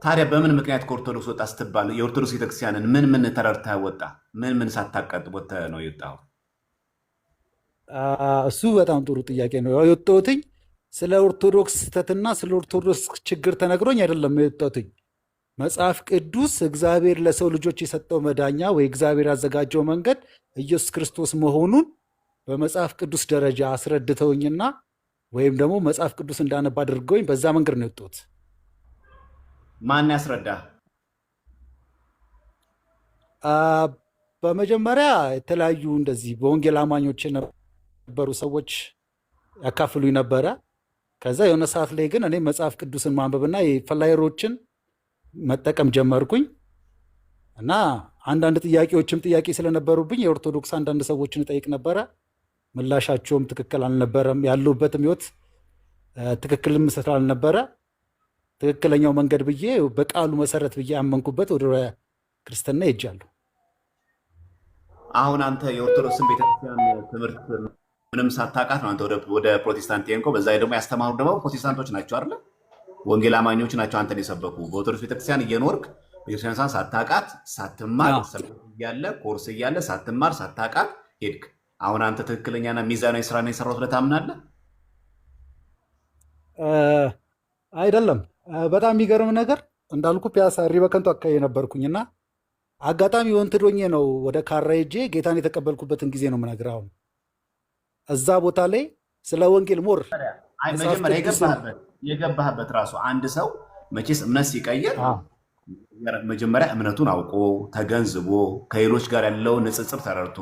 [SPEAKER 2] ታዲያ በምን ምክንያት ከኦርቶዶክስ ወጣ ስትባል የኦርቶዶክስ ቤተክርስቲያንን ምን ተረድተህ ወጣ? ምን ሳታቀጥ ወጥተህ ነው የወጣኸው?
[SPEAKER 4] እሱ በጣም ጥሩ ጥያቄ ነው። የወጣሁትኝ ስለ ኦርቶዶክስ ስህተትና ስለ ኦርቶዶክስ ችግር ተነግሮኝ አይደለም የወጣሁትኝ። መጽሐፍ ቅዱስ እግዚአብሔር ለሰው ልጆች የሰጠው መዳኛ ወይ እግዚአብሔር ያዘጋጀው መንገድ ኢየሱስ ክርስቶስ መሆኑን በመጽሐፍ ቅዱስ ደረጃ አስረድተውኝና ወይም ደግሞ መጽሐፍ ቅዱስ እንዳነብ አድርገውኝ በዛ መንገድ ነው የወጣሁት።
[SPEAKER 2] ማን ያስረዳ?
[SPEAKER 4] በመጀመሪያ የተለያዩ እንደዚህ በወንጌል አማኞች የነበሩ ሰዎች ያካፍሉኝ ነበረ። ከዛ የሆነ ሰዓት ላይ ግን እኔ መጽሐፍ ቅዱስን ማንበብና የፈላየሮችን መጠቀም ጀመርኩኝ እና አንዳንድ ጥያቄ ስለነበሩብኝ የኦርቶዶክስ አንዳንድ ሰዎችን እጠይቅ ነበረ። ምላሻቸውም ትክክል አልነበረም። ያሉበትም ሕይወት ትክክልም ስላልነበረ ትክክለኛው መንገድ ብዬ በቃሉ መሰረት ብዬ ያመንኩበት ወደ ክርስትና ሄጃለሁ።
[SPEAKER 2] አሁን አንተ የኦርቶዶክስን ቤተክርስቲያን ትምህርት ምንም ሳታውቃት ነው አንተ ወደ ፕሮቴስታንት የሄድከው። በዛ ደግሞ ያስተማሩ ደግሞ ፕሮቴስታንቶች ናቸው አይደለ? ወንጌል አማኞች ናቸው አንተን የሰበኩ። በኦርቶዶክስ ቤተክርስቲያን እየኖርክ ቤተክርስቲያን ሳታውቃት ሳትማር እያለ ኮርስ እያለ ሳትማር ሳታውቃት ሄድክ። አሁን አንተ ትክክለኛና ሚዛናዊ ስራ ነው የሰራሁት ብለህ ታምናለህ?
[SPEAKER 4] አይደለም። በጣም የሚገርም ነገር እንዳልኩ ፒያሳ ሪበከንቱ አካባቢ የነበርኩኝና አጋጣሚ ወንትዶኜ ነው ወደ ካራ ሄጄ ጌታን የተቀበልኩበትን ጊዜ ነው የምነግርህ። አሁን እዛ ቦታ ላይ ስለ ወንጌል ሞር
[SPEAKER 2] መጀመሪያ የገባህበት ራሱ አንድ ሰው መቼስ እምነት ሲቀይር መጀመሪያ እምነቱን አውቆ ተገንዝቦ ከሌሎች ጋር ያለው ንጽጽር ተረድቶ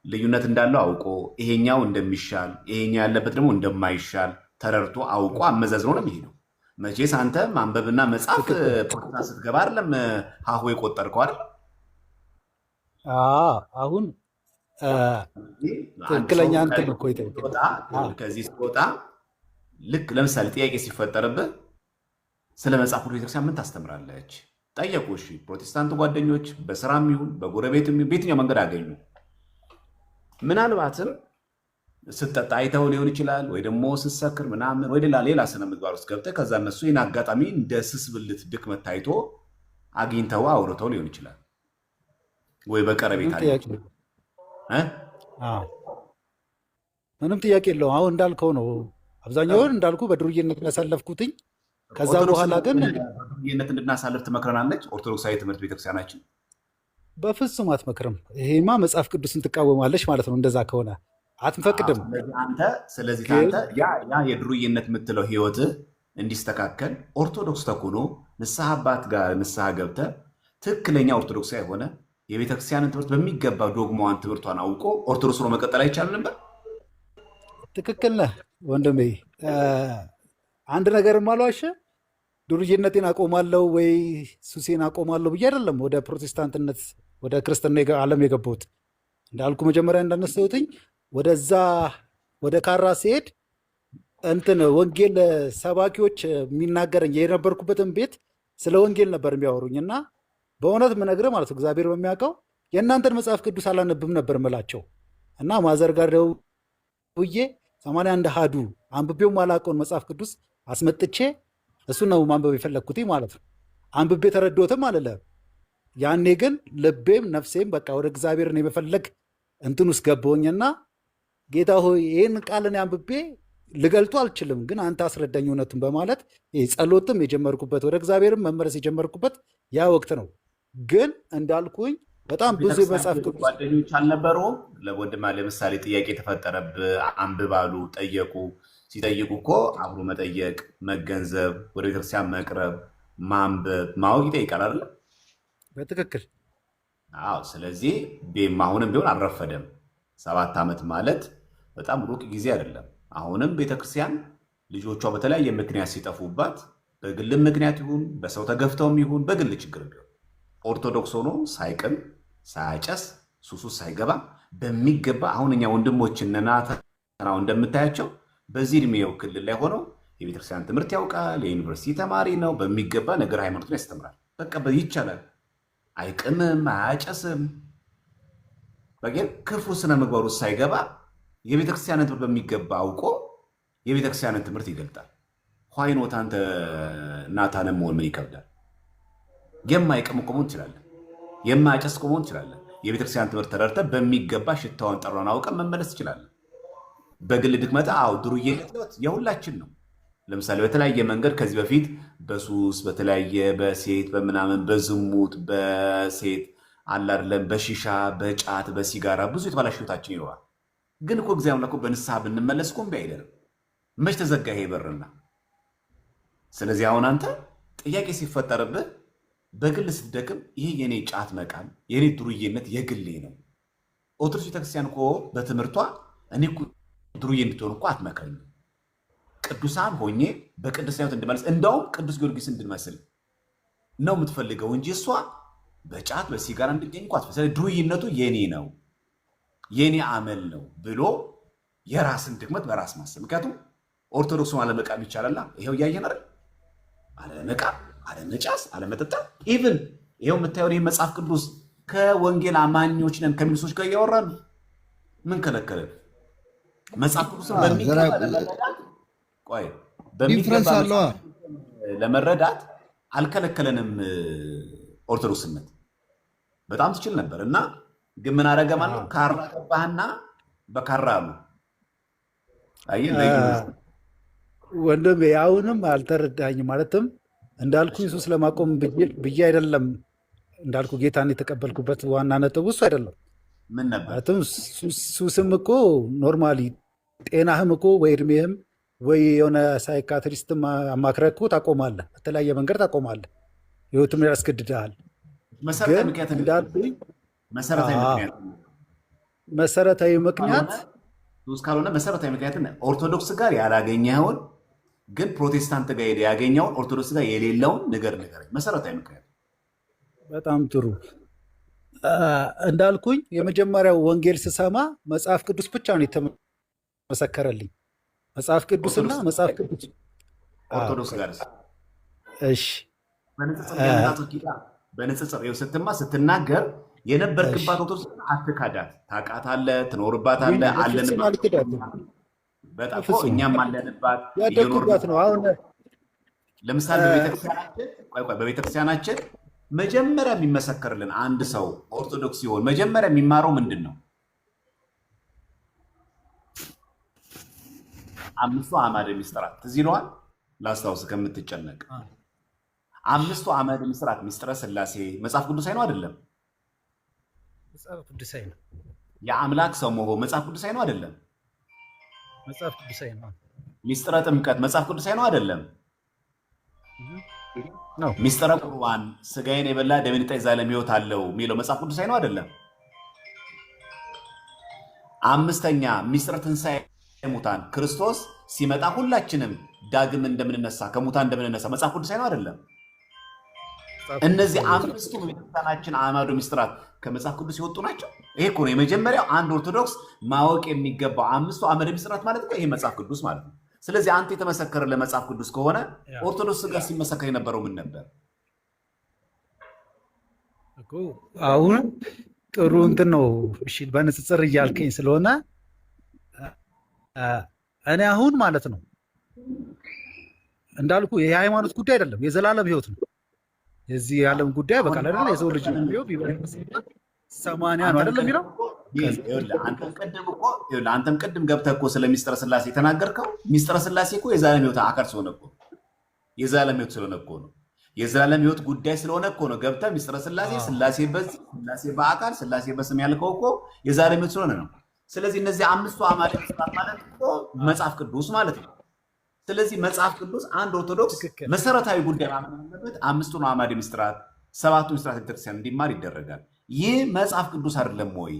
[SPEAKER 2] ልዩነት እንዳለው አውቆ ይሄኛው እንደሚሻል ይሄኛው ያለበት ደግሞ እንደማይሻል ተረድቶ አውቆ አመዛዝኖ ነው የሚሄደው። መቼስ አንተ ማንበብና መጻፍ ፕሮቴስታንት ስትገባ አይደለም ሀሁ የቆጠርከው አይደል?
[SPEAKER 4] አሁን ትክክለኛ እንትን እኮ
[SPEAKER 2] ከዚህ ስትወጣ ልክ ለምሳሌ ጥያቄ ሲፈጠርብህ ስለ መጽሐፍ ቅዱስ ቤተክርስቲያን ምን ታስተምራለች ጠየቁ። እሺ ፕሮቴስታንት ጓደኞች በስራም ይሁን በጎረቤትም በየትኛው መንገድ አገኙ። ምናልባትም ስትጠጣ አይተው ሊሆን ይችላል፣ ወይ ደግሞ ስትሰክር ምናምን ወይ ሌላ ስነ ምግባር ውስጥ ገብተህ ከዛ እነሱ ይህን አጋጣሚ እንደ ስስ ብልት ድክመት ታይቶ አግኝተው አውርተው ሊሆን ይችላል፣ ወይ በቀረቤታ
[SPEAKER 4] ምንም ጥያቄ የለውም። አሁን እንዳልከው ነው። አብዛኛውን እንዳልኩ በድሩዬነት ያሳለፍኩትኝ። ከዛ በኋላ ግን
[SPEAKER 2] በድሩዬነት እንድናሳልፍ ትመክረናለች ኦርቶዶክሳዊ ትምህርት ቤተክርስቲያናችን?
[SPEAKER 4] በፍጹም አትመክርም። ይሄማ መጽሐፍ ቅዱስን ትቃወማለች ማለት ነው። እንደዛ ከሆነ አትፈቅድም።
[SPEAKER 2] ስለዚህ አንተ ያ የድሩዬነት የምትለው ህይወትህ እንዲስተካከል ኦርቶዶክስ ተኩኖ ንስሐ አባት ጋር ንስሐ ገብተህ ትክክለኛ ኦርቶዶክሳዊ የሆነ የቤተክርስቲያንን ትምህርት በሚገባ ዶግማዋን ትምህርቷን አውቆ ኦርቶዶክስ ሆኖ መቀጠል አይቻልም ነበር?
[SPEAKER 4] ትክክል ነህ ወንድሜ። አንድ ነገርም አልዋሽም። ዱርዬነቴን አቆማለሁ ወይ ሱሴን አቆማለሁ ብዬ አይደለም ወደ ፕሮቴስታንትነት ወደ ክርስትና ዓለም የገባሁት። እንዳልኩ መጀመሪያ እንዳነሳሁትኝ ወደዛ ወደ ካራ ሲሄድ እንትን ወንጌል ሰባኪዎች የሚናገረኝ የነበርኩበትን ቤት ስለ ወንጌል ነበር የሚያወሩኝ እና በእውነት ምነግርህ ማለት እግዚአብሔር በሚያውቀው የእናንተን መጽሐፍ ቅዱስ አላነብም ነበር ምላቸው እና ማዘር ጋር ደውዬ 81 አሐዱ አንብቤው ማላውቀውን መጽሐፍ ቅዱስ አስመጥቼ እሱን ነው ማንበብ የፈለግኩት ማለት ነው። አንብቤ ተረዶትም አልልህም። ያኔ ግን ልቤም ነፍሴም በቃ ወደ እግዚአብሔርን የመፈለግ እንትን ውስጥ ገባሁኝና ጌታ ሆይ ይህን ቃልን አንብቤ ልገልጡ አልችልም፣ ግን አንተ አስረዳኝ እውነቱን በማለት ጸሎትም የጀመርኩበት ወደ እግዚአብሔርም መመለስ የጀመርኩበት ያ ወቅት ነው። ግን እንዳልኩኝ በጣም ብዙ የመጽሐፍ ቅዱስ
[SPEAKER 2] ጓደኞች አልነበሩም? ለወንድማ ለምሳሌ ጥያቄ ተፈጠረብህ፣ አንብባሉ፣ ጠየቁ። ሲጠይቁ እኮ አብሮ መጠየቅ፣ መገንዘብ፣ ወደ ቤተክርስቲያን መቅረብ፣ ማንበብ፣ ማወቅ ይጠይቃል አይደለ?
[SPEAKER 4] በትክክል
[SPEAKER 2] አዎ። ስለዚህ አሁንም ቢሆን አልረፈደም። 7 ዓመት ማለት በጣም ሩቅ ጊዜ አይደለም። አሁንም ቤተክርስቲያን ልጆቿ በተለያየ ምክንያት ሲጠፉባት በግልም ምክንያት ይሁን በሰው ተገፍተውም ይሁን በግል ችግር ቢሆን ኦርቶዶክስ ሆኖ ሳይቅም ሳያጨስ ሱሱ ሳይገባ በሚገባ አሁን እኛ ወንድሞች ናተናው እንደምታያቸው በዚህ እድሜው ክልል ላይ ሆነው የቤተክርስቲያን ትምህርት ያውቃል። የዩኒቨርሲቲ ተማሪ ነው። በሚገባ ነገር ሃይማኖትን ያስተምራል። በቃ ይቻላል። አይቅምም፣ አያጨስም። በግል ክፉ ስነ ምግባር ውስጥ ሳይገባ የቤተክርስቲያንን ትምህርት በሚገባ አውቆ የቤተክርስቲያንን ትምህርት ይገልጣል። ኋይኖት አንተ ናታንም መሆን ምን ይከብዳል? የማይቅም እኮ መሆን ትችላለን። የማያጨስ እኮ መሆን ትችላለን። የቤተክርስቲያን ትምህርት ተረድተህ በሚገባ ሽታውን ጠሯን አውቀን መመለስ ትችላለን። በግል ድክመት ድሩዬነት የሁላችን ነው። ለምሳሌ በተለያየ መንገድ ከዚህ በፊት በሱስ በተለያየ በሴት በምናምን በዝሙት በሴት አላርለም በሺሻ በጫት በሲጋራ ብዙ የተባላሽ ህይወታችን ይኖራል። ግን እኮ እግዚአብሔር እኮ በንስሐ ብንመለስ እኮ እምቢ አይለንም። መች ተዘጋ ይሄ በርና። ስለዚህ አሁን አንተ ጥያቄ ሲፈጠርብህ በግል ስትደክም ይሄ የኔ ጫት መቃም የኔ ድሩዬነት የግሌ ነው። ኦርቶዶክስ ቤተክርስቲያን እኮ በትምህርቷ እኔ ድሩዬ እንድትሆን እኮ አትመክረኝም። ቅዱሳን ሆኜ በቅድስና ሕይወት እንድመለስ እንዳውም ቅዱስ ጊዮርጊስ እንድመስል ነው የምትፈልገው እንጂ እሷ በጫት በሲጋራ እንድገኝ እኮ አትፈልግም። ድሩይነቱ የኔ ነው የኔ አመል ነው ብሎ የራስን ድክመት በራስ ማሰብ። ምክንያቱም ኦርቶዶክሱን አለመቃም ይቻላል። ይሄው እያየን አይደል? አለመቃም፣ አለመጫስ፣ አለመጠጣት። ኢቭን ይሄው የምታየው ይህ መጽሐፍ ቅዱስ ከወንጌል አማኞች ነን ከሚሉ ሰዎች ጋር እያወራን ምን ከለከለን? መጽሐፍ ቅዱስን በሚገባ ለመረዳት አልከለከለንም። ኦርቶዶክስነት በጣም ትችል ነበር እና ግን ምን አደረገ ማለት ነው? ካራ ገባህና በካራ አሉ።
[SPEAKER 4] ወንድሜ አሁንም አልተረዳኝ። ማለትም እንዳልኩ ሱስ ለማቆም ብዬ አይደለም እንዳልኩ ጌታን የተቀበልኩበት ዋና ነጥብ እሱ አይደለም።
[SPEAKER 2] ምን ነበር?
[SPEAKER 4] ማለትም ሱስም እኮ ኖርማሊ ጤናህም እኮ ወይ እድሜህም ወይ የሆነ ሳይካትሪስትም አማክረህ እኮ ታቆማለህ። በተለያየ መንገድ ታቆማለህ። ህይወትም ያስገድድሃል። መሰረታዊ ምክንያት
[SPEAKER 2] ካልሆነ መሰረታዊ ምክንያት ኦርቶዶክስ ጋር ያላገኘኸውን ግን ፕሮቴስታንት ጋር ያገኘውን ኦርቶዶክስ ጋር የሌለውን ንገረኝ። መሰረታዊ ምክንያት።
[SPEAKER 4] በጣም ጥሩ። እንዳልኩኝ የመጀመሪያው ወንጌል ስሰማ መጽሐፍ ቅዱስ ብቻ ነው የተመሰከረልኝ። መጽሐፍ ቅዱስና መጽሐፍ ቅዱስ
[SPEAKER 2] ኦርቶዶክስ ጋር
[SPEAKER 4] እሺ፣
[SPEAKER 2] በንጽጽር ስትማ ስትናገር የነበርክባት ኦርቶዶክስ አትካዳት፣ ታውቃታለህ፣ ትኖርባታለህ። አለንባት በጣም እኛም አለንባት
[SPEAKER 4] ያደግኩባት ነው። አሁን
[SPEAKER 2] ለምሳሌ በቤተክርስቲያናችን መጀመሪያ የሚመሰከርልን አንድ ሰው ኦርቶዶክስ ሲሆን መጀመሪያ የሚማረው ምንድን ነው? 5 አዕማደ ምስጢራት ትዝ ይለዋል። ላስታውስ ከምትጨነቅ 5 አዕማደ ምስጢራት ምስጢረ ሥላሴ መጽሐፍ ቅዱሳዊ ነው አይደለም?
[SPEAKER 4] መጽሐፍ ቅዱሳዊ ነው።
[SPEAKER 2] የአምላክ ሰው መሆን መጽሐፍ ቅዱሳዊ ነው አይደለም?
[SPEAKER 4] መጽሐፍ ቅዱሳዊ ነው።
[SPEAKER 2] ምስጢረ ጥምቀት መጽሐፍ ቅዱሳዊ ነው አይደለም? ምስጢረ ቁርባን ስጋዬን የበላ ደሜን የጠጣ የዘላለም ሕይወት አለው የሚለው መጽሐፍ ቅዱሳዊ ነው አይደለም? 5ኛ ምስጢረ ትንሣኤ ሙታን ክርስቶስ ሲመጣ ሁላችንም ዳግም እንደምንነሳ ከሙታን እንደምንነሳ መጽሐፍ ቅዱሳዊ ነው አይደለም? እነዚህ አምስቱ ቤተክርስቲያናችን አዕማደ ምስጢራት ከመጽሐፍ ቅዱስ የወጡ ናቸው። ይሄ እኮ ነው የመጀመሪያው አንድ ኦርቶዶክስ ማወቅ የሚገባው አምስቱ አዕማደ ምስጢራት ማለት እኮ ይሄ መጽሐፍ ቅዱስ ማለት ነው። ስለዚህ አንተ የተመሰከረ ለመጽሐፍ ቅዱስ ከሆነ ኦርቶዶክስ ጋር ሲመሰከር የነበረው ምን ነበር?
[SPEAKER 4] አሁን ጥሩ እንትን ነው። እሺ በንጽጽር እያልከኝ ስለሆነ እኔ አሁን ማለት ነው እንዳልኩ የሃይማኖት ጉዳይ አይደለም፣ የዘላለም ህይወት ነው። የዚህ የዓለም ጉዳይ በቃ አይደለም። የሰው ልጅ ነው ቢበልጥ 80 ነው አይደለም የሚለው።
[SPEAKER 2] አንተም ቅድም ገብተህ እኮ ስለ ሚስጥረ ስላሴ የተናገርከው ሚስጥረ ስላሴ እኮ የዘላለም ህይወት አካል ስለሆነ እኮ የዘላለም ህይወት ስለሆነ እኮ ነው። የዘላለም ህይወት ጉዳይ ስለሆነ እኮ ነው ገብተህ ሚስጥረ ስላሴ ስላሴ በዚህ ስላሴ በአካል ስላሴ በስም ያልከው እኮ የዘላለም ህይወት ስለሆነ ነው። ስለዚህ እነዚህ አምስቱ አዕማደ ምስጢራት ማለት እኮ መጽሐፍ ቅዱስ ማለት ነው። ስለዚህ መጽሐፍ ቅዱስ አንድ ኦርቶዶክስ መሰረታዊ ጉዳይ ማመን ያለበት አምስቱን አዕማደ ምስጢራት፣ ሰባቱ ምስጢራት ቤተክርስቲያን እንዲማር ይደረጋል። ይህ መጽሐፍ ቅዱስ አይደለም ወይ?